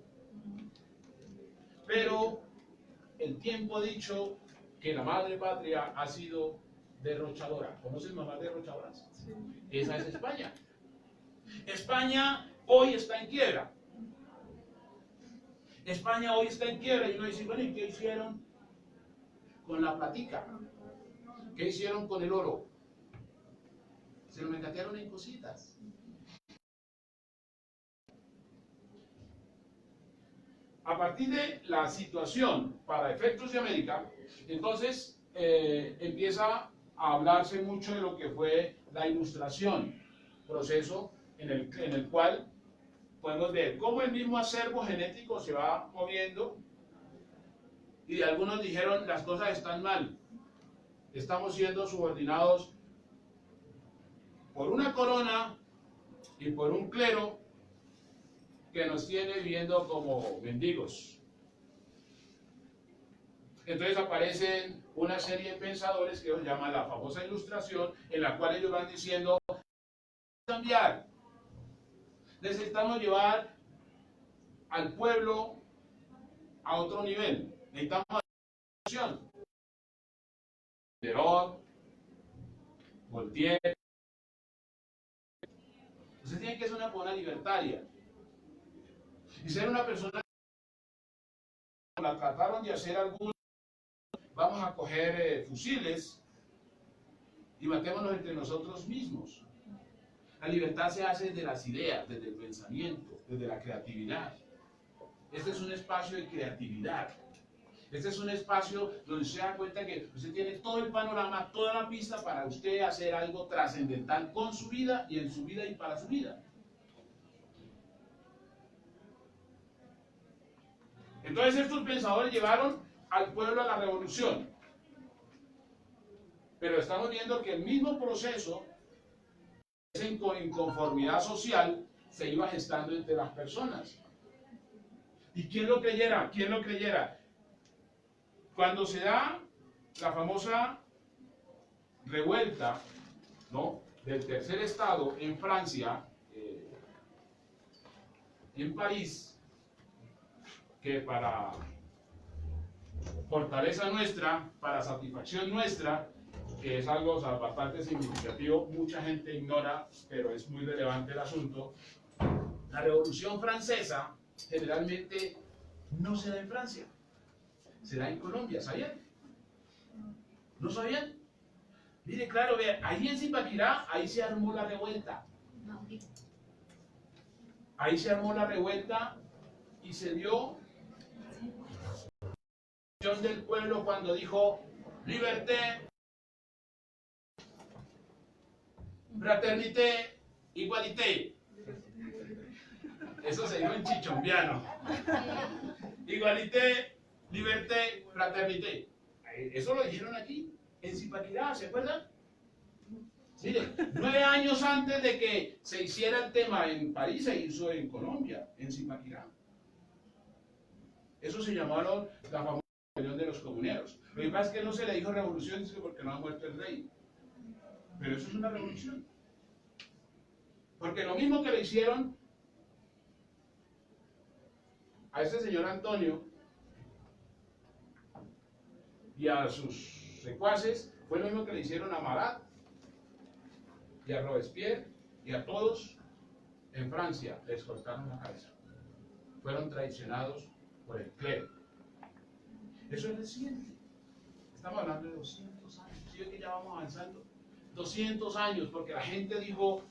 Pero el tiempo ha dicho que la madre patria ha sido derrochadora. ¿Conocen mamás derrochadoras? Sí. Esa es España. España hoy está en quiebra. España hoy está en quiebra y uno dice, bueno, ¿y qué hicieron con la platica? ¿Qué hicieron con el oro? Se lo mercadearon en cositas. A partir de la situación para efectos de América, entonces empieza a hablarse mucho de lo que fue la ilustración, proceso en el cual podemos ver cómo el mismo acervo genético se va moviendo, y algunos dijeron las cosas están mal, estamos siendo subordinados por una corona y por un clero que nos tiene viviendo como mendigos. Entonces aparecen una serie de pensadores que ellos llaman la famosa ilustración, en la cual ellos van diciendo, cambiar, necesitamos llevar al pueblo a otro nivel, necesitamos acción. Diderot, Voltaire. Usted tiene que ser una persona libertaria y ser una persona que la trataron de hacer algunos. Vamos a coger fusiles y matémonos entre nosotros mismos. La libertad se hace desde las ideas, desde el pensamiento, desde la creatividad. Este es un espacio de creatividad. Este es un espacio donde se da cuenta que usted tiene todo el panorama, toda la pista para usted hacer algo trascendental con su vida y en su vida y para su vida. Entonces estos pensadores llevaron al pueblo a la revolución. Pero estamos viendo que el mismo proceso, esa inconformidad social, se iba gestando entre las personas. ¿Y quién lo creyera? ¿Quién lo creyera? Cuando se da la famosa revuelta, ¿no?, del tercer estado en Francia, en París, que para fortaleza nuestra, para satisfacción nuestra, que es algo, o sea, bastante significativo, mucha gente ignora, pero es muy relevante el asunto. La Revolución Francesa generalmente no se da en Francia, se da en Colombia, ¿sabían? ¿No sabían? Mire, claro, vean, ahí en Zipaquirá, ahí se armó la revuelta. Ahí se armó la revuelta y se dio del pueblo cuando dijo liberté, fraternité, igualité. Eso se dijo en chichombiano. Igualité, liberté, fraternité. Eso lo dijeron aquí, en Zipaquirá, ¿se acuerdan? Mire, 9 años antes de que se hiciera el tema en París, se hizo en Colombia, en Zipaquirá. Eso se llamaron la famosa rebelión de los comuneros. Lo que pasa es que no se le dijo revolución porque no ha muerto el rey. Pero eso es una revolución. Porque lo mismo que le hicieron a ese señor Antonio y a sus secuaces, fue lo mismo que le hicieron a Marat y a Robespierre y a todos en Francia les cortaron la cabeza. Fueron traicionados por el clero. Eso es reciente. Estamos hablando de 200 años. ¿Sí ve que ya vamos avanzando? 200 años, porque la gente dijo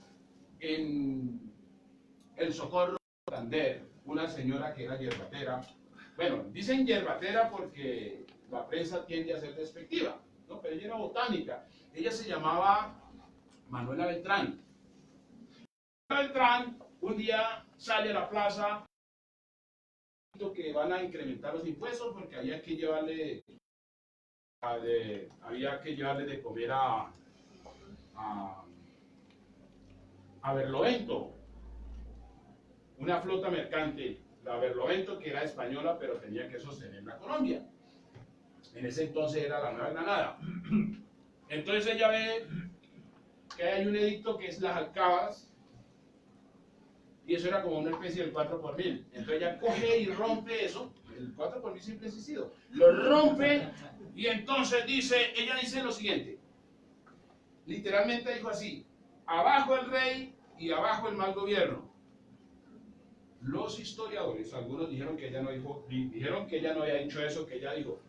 en el Socorro Santander, una señora que era yerbatera. Bueno, dicen yerbatera porque la prensa tiende a ser despectiva, ¿no? Pero ella era botánica. Ella se llamaba Manuela Beltrán. Beltrán un día sale a la plaza que van a incrementar los impuestos porque había que llevarle de comer a Berlovento, una flota mercante, la Berlovento, que era española pero tenía que sostener la Colombia. En ese entonces era la Nueva Granada. Entonces ella ve que hay un edicto que es las alcabas, y eso era como una especie del 4 por 1000. Entonces ella coge y rompe eso, el 4 por 1000 siempre ha existido, lo rompe, y entonces ella dice lo siguiente, literalmente dijo así: abajo el rey y abajo el mal gobierno. Los historiadores, algunos dijeron que ella no dijo, dijeron que ella no había dicho eso, que ella dijo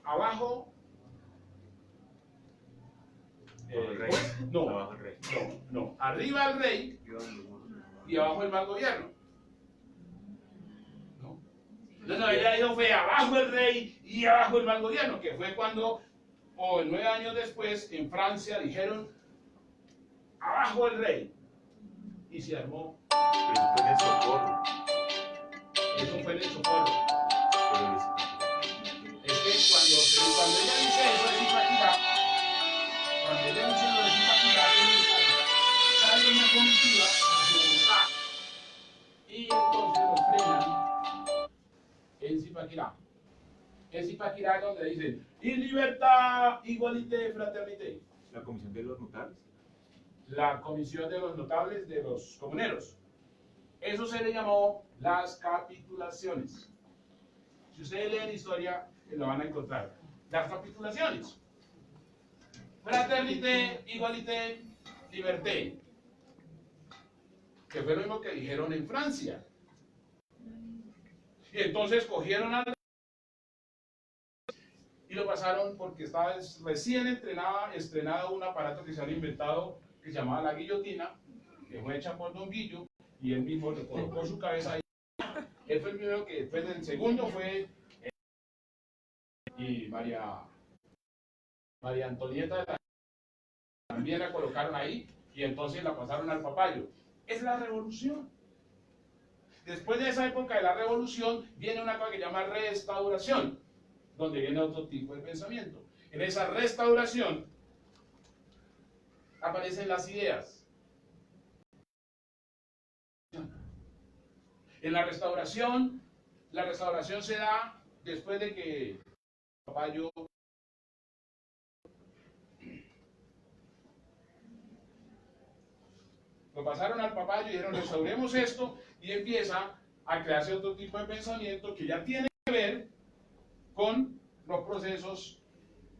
abajo el rey. no, Abajo el rey. no, arriba el rey y abajo el mal gobierno. No, ella dijo fue abajo el rey y abajo el mal gobierno, que fue cuando, o 9 años después, en Francia dijeron abajo el rey, y se armó. Eso fue en el Socorro. Eso fue en el Socorro. Es que cuando ella dice eso de Zipaquirá, cuando ella dice lo de Zipaquirá, sale una comitiva hacia Bogotá, y entonces los frenan en Zipaquirá. En Zipaquirá es donde dicen y libertad, igualité, fraternité. La comisión de los notables. La comisión de los notables de los comuneros. Eso se le llamó las capitulaciones. Si ustedes leen historia, lo van a encontrar. Las capitulaciones. Fraternité, igualité, liberté. Que fue lo mismo que dijeron en Francia. Y entonces cogieron al y lo pasaron porque estaba recién estrenado un aparato que se había inventado que se llamaba la guillotina, que fue hecha por Don Guillo, y él mismo le colocó su cabeza ahí. Él fue el primero que después del segundo fue y María Antonieta también la colocaron ahí, y entonces la pasaron al papayo. Es la revolución. Después de esa época de la revolución viene una cosa que se llama restauración, donde viene otro tipo de pensamiento. En esa restauración aparecen las ideas. En la restauración se da después de que el papayo lo pasaron al papayo y dijeron restauremos esto, y empieza a crearse otro tipo de pensamiento que ya tiene que ver con los procesos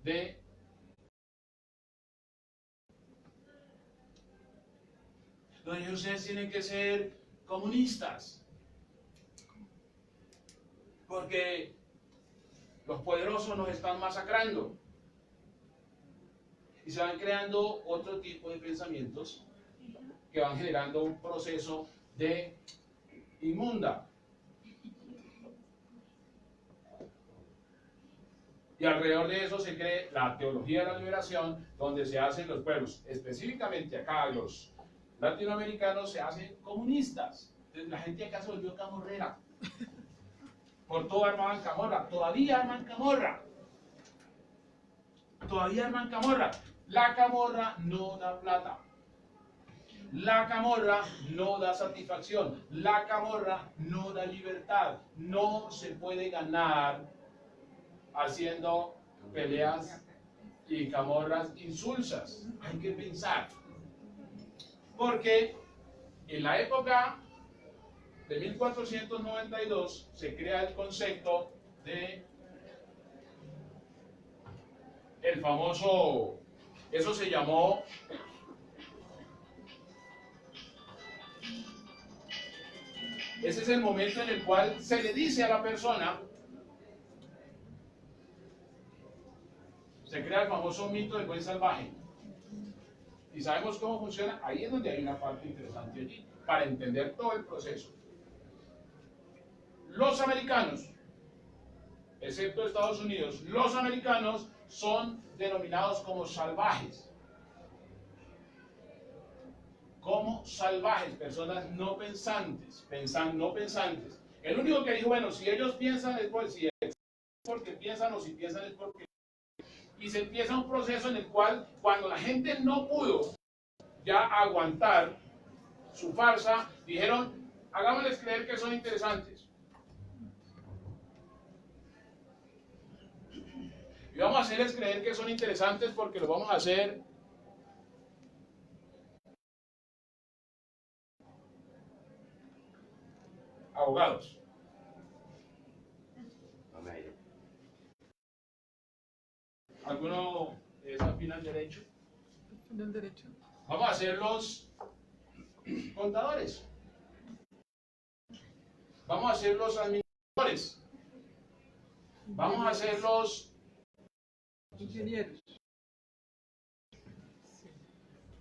de donde ustedes tienen que ser comunistas, porque los poderosos nos están masacrando, y se van creando otro tipo de pensamientos que van generando un proceso de inmunda. Y alrededor de eso se cree la teología de la liberación, donde se hacen los pueblos, específicamente acá los latinoamericanos, se hacen comunistas. Entonces la gente acá se volvió camorrera. Por todo armaban camorra, todavía arman camorra. Todavía arman camorra. La camorra no da plata. La camorra no da satisfacción. La camorra no da libertad. No se puede ganar haciendo peleas y camorras insulsas. Hay que pensar. Porque en la época de 1492 se crea el concepto de el famoso, eso se llamó Ese es el momento en el cual se le dice a la persona, se crea el famoso mito del buen salvaje. Y sabemos cómo funciona. Ahí es donde hay una parte interesante allí, para entender todo el proceso. Los americanos, excepto Estados Unidos, los americanos son denominados como salvajes. Como salvajes, personas no pensantes, no pensantes. El único que dijo, bueno, si ellos piensan es porque piensan, o si piensan es porque... Y se empieza un proceso en el cual, cuando la gente no pudo ya aguantar su farsa, dijeron, hagámosles creer que son interesantes. Y vamos a hacerles creer que son interesantes porque lo vamos a hacer abogados. ¿Alguno es afín al derecho? Del derecho. Vamos a hacerlos contadores. Vamos a hacerlos administradores. Vamos a hacerlos Ingenieros.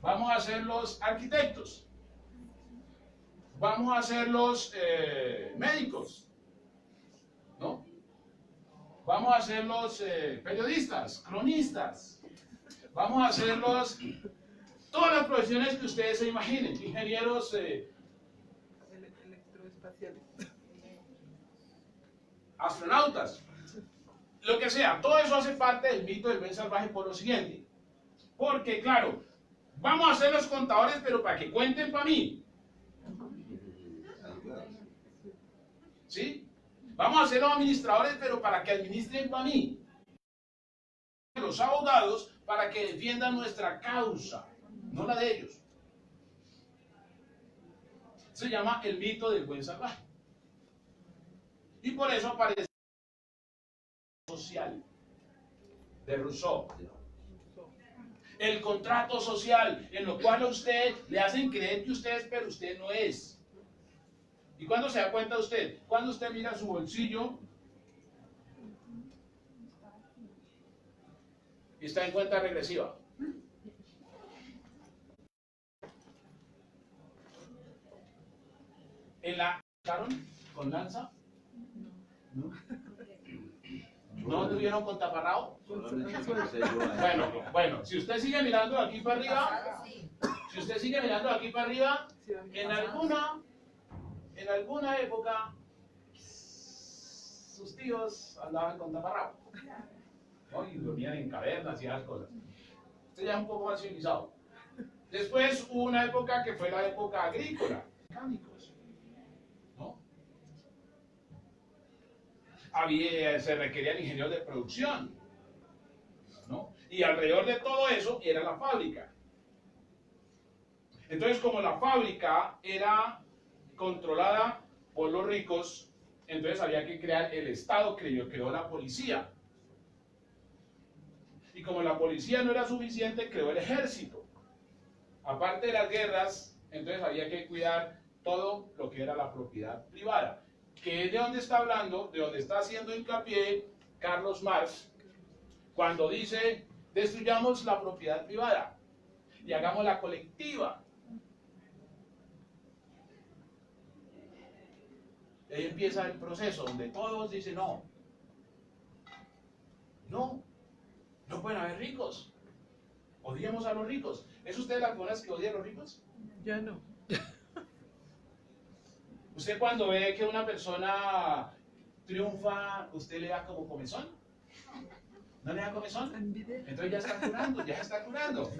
vamos a hacerlos arquitectos. Vamos a hacerlos médicos, ¿no? Vamos a hacerlos periodistas, cronistas. Vamos a hacerlos todas las profesiones que ustedes se imaginen. Ingenieros, Electroespaciales. astronautas, lo que sea. Todo eso hace parte del mito del buen salvaje por lo siguiente. Porque, claro, vamos a hacer los contadores, pero para que cuenten para mí. ¿Sí? Vamos a hacer los administradores, pero para que administren para mí. Los abogados, para que defiendan nuestra causa, no la de ellos. Se llama el mito del buen salvaje. Y por eso aparece social de Rousseau. El contrato social, en lo cual a usted le hacen creer que usted es, pero usted no es. ¿Y cuándo se da cuenta usted? Cuando usted mira su bolsillo y está en cuenta regresiva. ¿En la ¿Echaron con lanza? ¿No? ¿No tuvieron con taparrao? Bueno, si usted sigue mirando de aquí para arriba, si usted sigue mirando de aquí para arriba, en alguna época sus tíos andaban con taparrao, ¿no? Y dormían en cavernas y esas cosas. Usted ya es un poco más civilizado. Después hubo una época que fue la época agrícola, mecánicos, ¿no? Se requerían ingenieros de producción, ¿no? Y alrededor de todo eso era la fábrica. Entonces, como la fábrica era controlada por los ricos, entonces había que crear el Estado, creó la policía. Y como la policía no era suficiente, creó el ejército. Aparte de las guerras, entonces había que cuidar todo lo que era la propiedad privada. Que es de donde está hablando, de donde está haciendo hincapié Carlos Marx, cuando dice, destruyamos la propiedad privada y hagámosla colectiva. Y ahí empieza el proceso donde todos dicen, no pueden haber ricos, odiemos a los ricos. ¿Es usted la persona que odia a los ricos? Ya no. Usted cuando ve que una persona triunfa, ¿usted le da como comezón? ¿No le da comezón? Entonces ya está curando, ya está curando.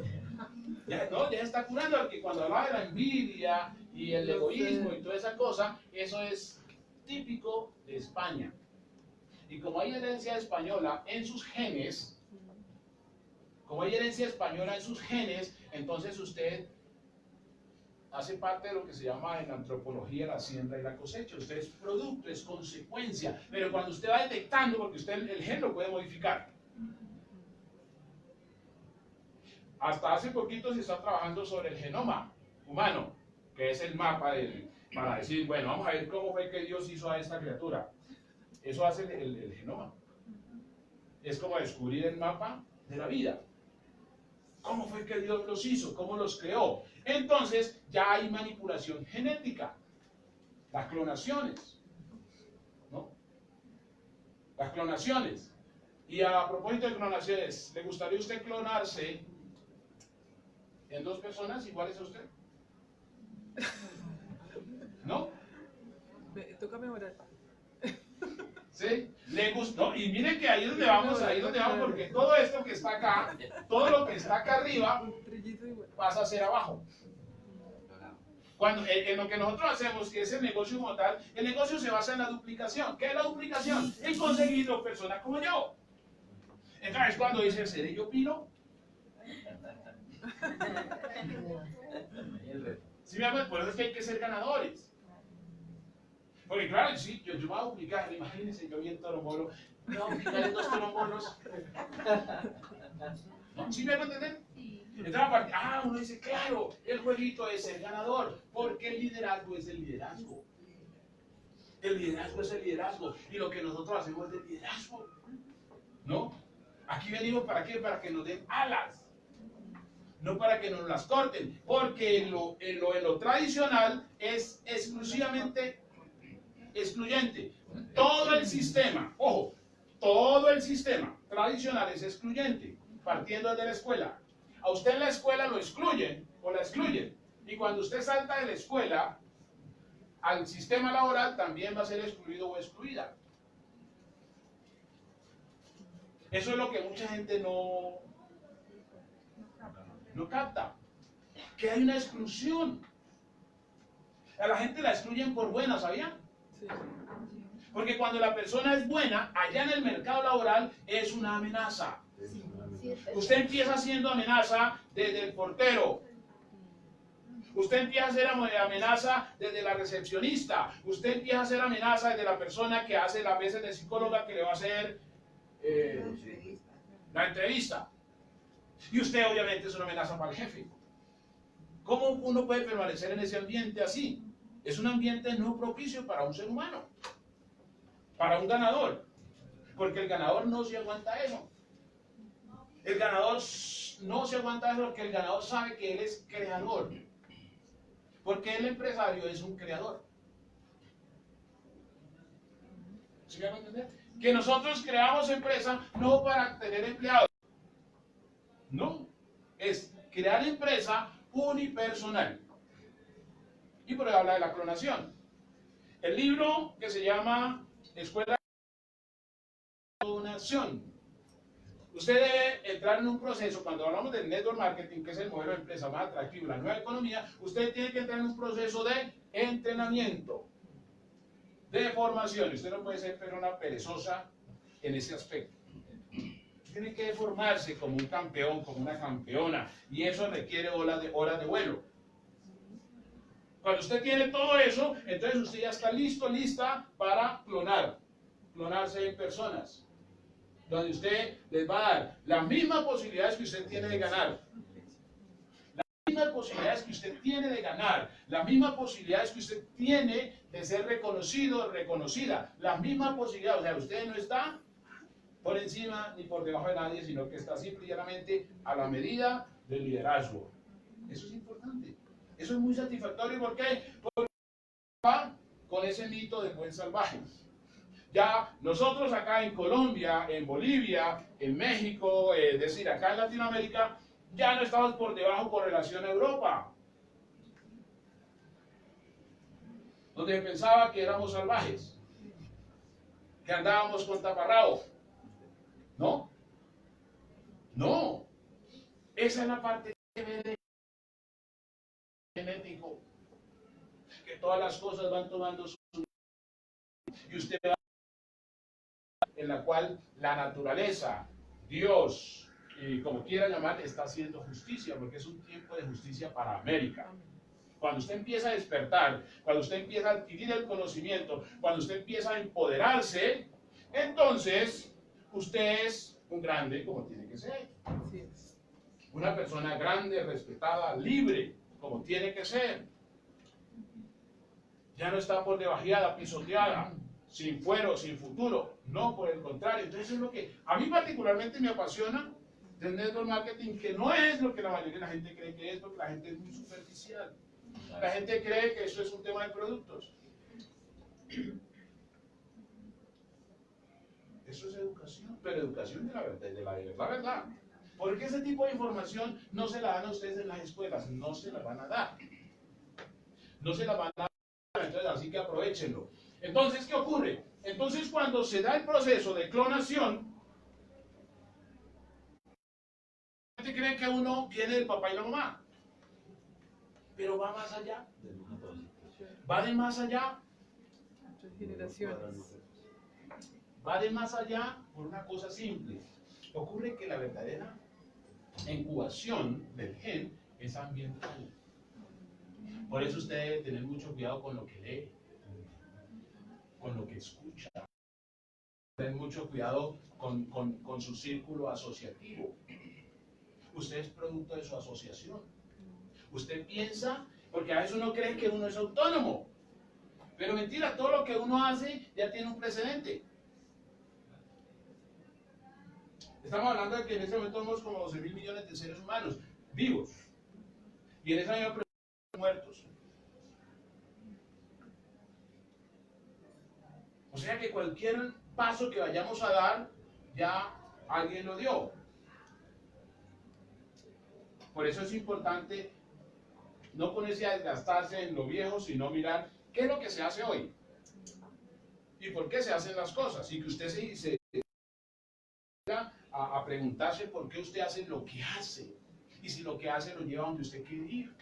Ya está curando, porque cuando hablaba de la envidia y el egoísmo y toda esa cosa, eso es típico de España. Y como hay herencia española en sus genes, entonces usted hace parte de lo que se llama en antropología la siembra y la cosecha. Usted es producto, es consecuencia. Pero cuando usted va detectando, porque usted el gen lo puede modificar. Hasta hace poquito se está trabajando sobre el genoma humano, que es el mapa para decir, bueno, vamos a ver cómo fue que Dios hizo a esta criatura. Eso hace el genoma. Es como descubrir el mapa de la vida. ¿Cómo fue que Dios los hizo? ¿Cómo los creó? Entonces ya hay manipulación genética. Las clonaciones. ¿No? Las clonaciones. Y a propósito de clonaciones, ¿le gustaría a usted clonarse en 2 personas iguales a usted? ¿No? Toca mejorar. ¿Sí? ¿Le gustó? Y miren que ahí es donde vamos, porque todo esto que está acá, todo lo que está acá arriba, Un trillizo igual. pasa a ser abajo. Cuando, en lo que nosotros hacemos, que es el negocio como tal, el negocio se basa en la duplicación. ¿Qué es la duplicación? En conseguir 2 personas como yo. Entonces, cuando dice, ¿seré yo Pino? ¿Sí me acuerdo? Por eso es que hay que ser ganadores. Porque claro, sí, yo me voy a duplicar, imagínense, yo vi en Torombolo, me voy a duplicar en 2 Torombolos. ¿No? ¿Sí me van a entender? Entonces, uno dice, claro, el jueguito es el ganador, porque el liderazgo es el liderazgo. El liderazgo es el liderazgo, y lo que nosotros hacemos es el liderazgo. ¿No? Aquí venimos ¿para qué? Para que nos den alas. No para que nos las corten, porque en lo tradicional es exclusivamente excluyente. Todo el sistema, ojo, todo el sistema tradicional es excluyente, partiendo desde la escuela. A usted en la escuela lo excluyen o la excluyen. Y cuando usted salta de la escuela al sistema laboral, también va a ser excluido o excluida. Eso es lo que mucha gente no capta. Que hay una exclusión. A la gente la excluyen por buena, ¿sabían? Sí. Porque cuando la persona es buena, allá en el mercado laboral es una amenaza. Usted empieza siendo amenaza desde el portero. Usted empieza a ser amenaza desde la recepcionista. Usted empieza a ser amenaza desde la persona que hace las veces de psicóloga que le va a hacer la entrevista. Y usted obviamente es una amenaza para el jefe. ¿Cómo uno puede permanecer en ese ambiente así? Es un ambiente no propicio para un ser humano, para un ganador, porque el ganador no se aguanta eso. El ganador no se aguanta eso porque el ganador sabe que él es creador, porque el empresario es un creador. ¿Sí me van a entender? Que nosotros creamos empresa no para tener empleados, no, es crear empresa unipersonal. Y por ahí habla de la clonación. El libro que se llama Escuela de Clonación. Usted debe entrar en un proceso, cuando hablamos del network marketing, que es el modelo de empresa más atractivo, la nueva economía, usted tiene que entrar en un proceso de entrenamiento, de formación. Usted no puede ser persona perezosa en ese aspecto. Tiene que formarse como un campeón, como una campeona, y eso requiere horas de vuelo. Cuando usted tiene todo eso, entonces usted ya está listo, lista para clonarse en personas, donde usted les va a dar las mismas posibilidades que usted tiene de ganar, las mismas posibilidades que usted tiene de ganar, las mismas posibilidades que usted tiene de ser reconocido, reconocida, las mismas posibilidades. O sea, usted no está por encima ni por debajo de nadie, sino que está simple y llanamente a la medida del liderazgo. Eso es importante. Eso es muy satisfactorio. ¿Por qué? Porque va con ese mito del buen salvaje. Ya nosotros acá en Colombia, en Bolivia, en México, es decir, acá en Latinoamérica, ya no estamos por debajo con relación a Europa, donde pensaba que éramos salvajes, que andábamos con taparrabo. ¿No? No. Esa es la parte que ve genético, que todas las cosas van tomando su y usted va en la cual la naturaleza, Dios, y como quiera llamar, está haciendo justicia, porque es un tiempo de justicia para América. Cuando usted empieza a despertar, cuando usted empieza a adquirir el conocimiento, cuando usted empieza a empoderarse, entonces usted es un grande como tiene que ser. Así es. Una persona grande, respetada, libre, como tiene que ser. Ya no está por debajeada, pisoteada, sin fuero, sin futuro. No, por el contrario. Entonces es lo que a mí particularmente me apasiona del network marketing, que no es lo que la mayoría de la gente cree que es, porque la gente es muy superficial. La gente cree que eso es un tema de productos. Eso es educación, pero educación de la verdad, la verdad. Porque ese tipo de información no se la dan a ustedes en las escuelas, no se la van a dar. No se la van a dar, entonces, así que aprovechenlo. Entonces, ¿qué ocurre? Entonces, cuando se da el proceso de clonación, la gente cree que uno viene del papá y la mamá. Pero va más allá. Va de más allá. Muchas generaciones. Va de más allá por una cosa simple. Ocurre que la verdadera incubación del gen es ambiental. Por eso usted debe tener mucho cuidado con lo que lee, con lo que escucha. Tener mucho cuidado con su círculo asociativo. Usted es producto de su asociación. Usted piensa, porque a veces uno cree que uno es autónomo. Pero mentira, todo lo que uno hace ya tiene un precedente. Estamos hablando de que en este momento somos como 12.000 millones de seres humanos vivos. Y en esa misma pregunta muertos. O sea que cualquier paso que vayamos a dar, ya alguien lo dio. Por eso es importante no ponerse a desgastarse en lo viejo, sino mirar qué es lo que se hace hoy. Y por qué se hacen las cosas. Y que usted se a preguntarse por qué usted hace lo que hace. Y si lo que hace lo lleva a donde usted quiere ir.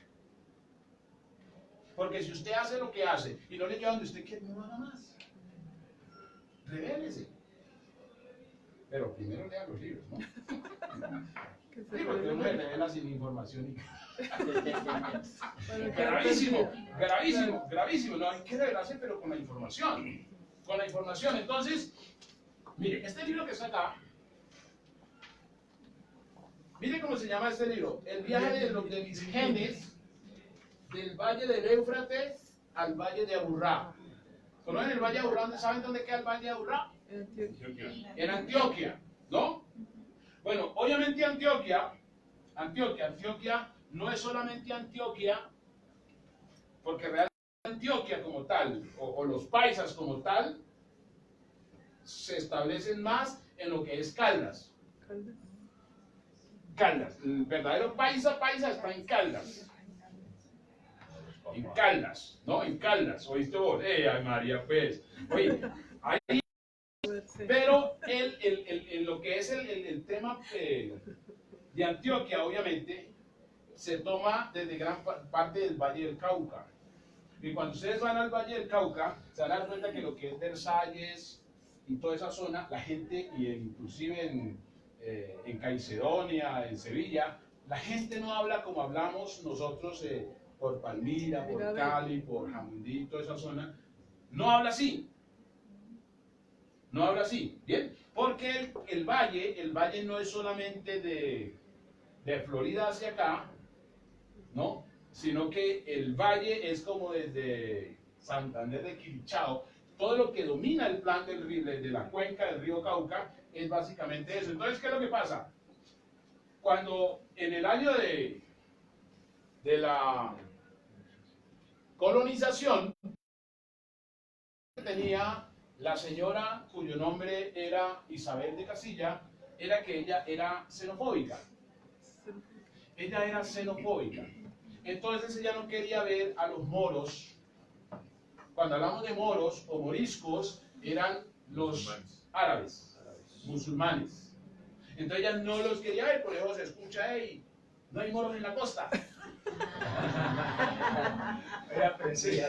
Porque si usted hace lo que hace y no le lleva a donde usted quiere, no haga más. Revélese. Pero primero lea los libros, ¿no? Que se Sí, porque revele. uno se revela sin información. Bueno, Gravísimo, gravísimo, gravísimo. No hay que revelarse, pero con la información. Con la información. Entonces, mire, este libro que está acá, mire cómo se llama este libro. El viaje de mis genes del valle del Éufrates al valle de Aburrá. ¿Conocen el valle de Aburrá? ¿Saben dónde queda el valle de Aburrá? En Antioquia. En Antioquia, ¿no? Bueno, obviamente Antioquia no es solamente Antioquia, porque realmente Antioquia como tal, o los paisas como tal, se establecen más en lo que es Caldas. Caldas. Caldas, el verdadero paisa está en Caldas. En Caldas, ¿no? En Caldas, ¿oíste vos? Ay María, pues. Oye, ahí. Pero lo que es el tema de Antioquia, obviamente, se toma desde gran parte del Valle del Cauca. Y cuando ustedes van al Valle del Cauca, se van a dar cuenta que lo que es Versalles y toda esa zona, la gente, y inclusive en Caicedonia, en Sevilla, la gente no habla como hablamos nosotros por Palmira, por Cali, por Jamundí, toda esa zona. No habla así. No habla así, ¿bien? Porque el valle no es solamente de Florida hacia acá, ¿no? Sino que el valle es como desde Santander de Quilichao. Todo lo que domina el plan de la cuenca del río Cauca es básicamente eso. Entonces, ¿qué es lo que pasa? Cuando en el año de la colonización tenía la señora cuyo nombre era Isabel de Casilla, era que ella era xenofóbica. Ella era xenofóbica. Entonces ella no quería ver a los moros. Cuando hablamos de moros o moriscos, eran los árabes, musulmanes. Entonces ella no los quería ver, por eso se escucha, hey, no hay moros en la costa. Sí,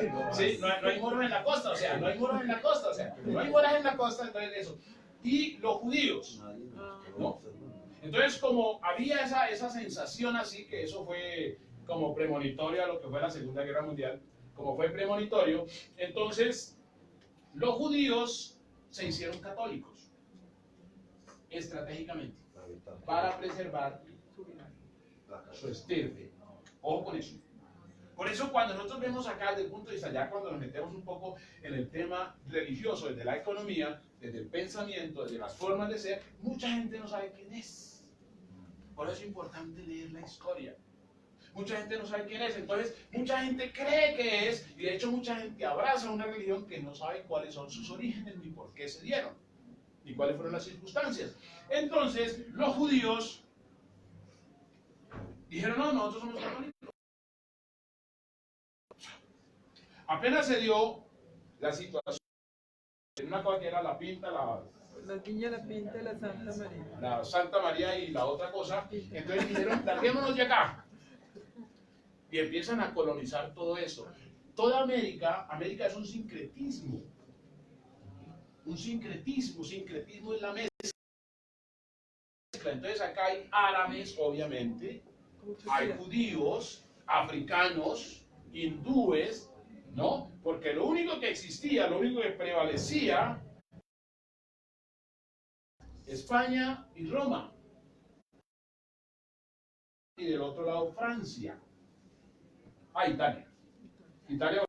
no hay moros en la costa, o sea, no hay moros en la costa, o sea, no hay moras en la costa, entonces eso. Y los judíos, ¿no? Entonces, como había esa sensación así, que eso fue como premonitorio a lo que fue la Segunda Guerra Mundial, como fue premonitorio, entonces los judíos se hicieron católicos, estratégicamente, para preservar su estirpe. Ojo con eso. Por eso cuando nosotros vemos acá desde el punto de vista, ya cuando nos metemos un poco en el tema religioso, desde la economía, desde el pensamiento, desde las formas de ser, mucha gente no sabe quién es. Por eso es importante leer la historia. Mucha gente no sabe quién es, entonces mucha gente cree que es, y de hecho mucha gente abraza una religión que no sabe cuáles son sus orígenes, ni por qué se dieron, ni cuáles fueron las circunstancias. Entonces los judíos dijeron, no, nosotros somos católicos. Apenas se dio la situación, en una cosa que era la pinta, La Viña, la Pinta, la Santa María. la Santa María y la otra cosa, entonces dijeron, larguémonos de acá. Y empiezan a colonizar todo eso. Toda América es un sincretismo. Un sincretismo es la mezcla. Entonces acá hay árabes, obviamente, hay judíos, africanos, hindúes, ¿no? Porque lo único que existía, lo único que prevalecía, España y Roma. Y del otro lado, Francia. Italia. Italia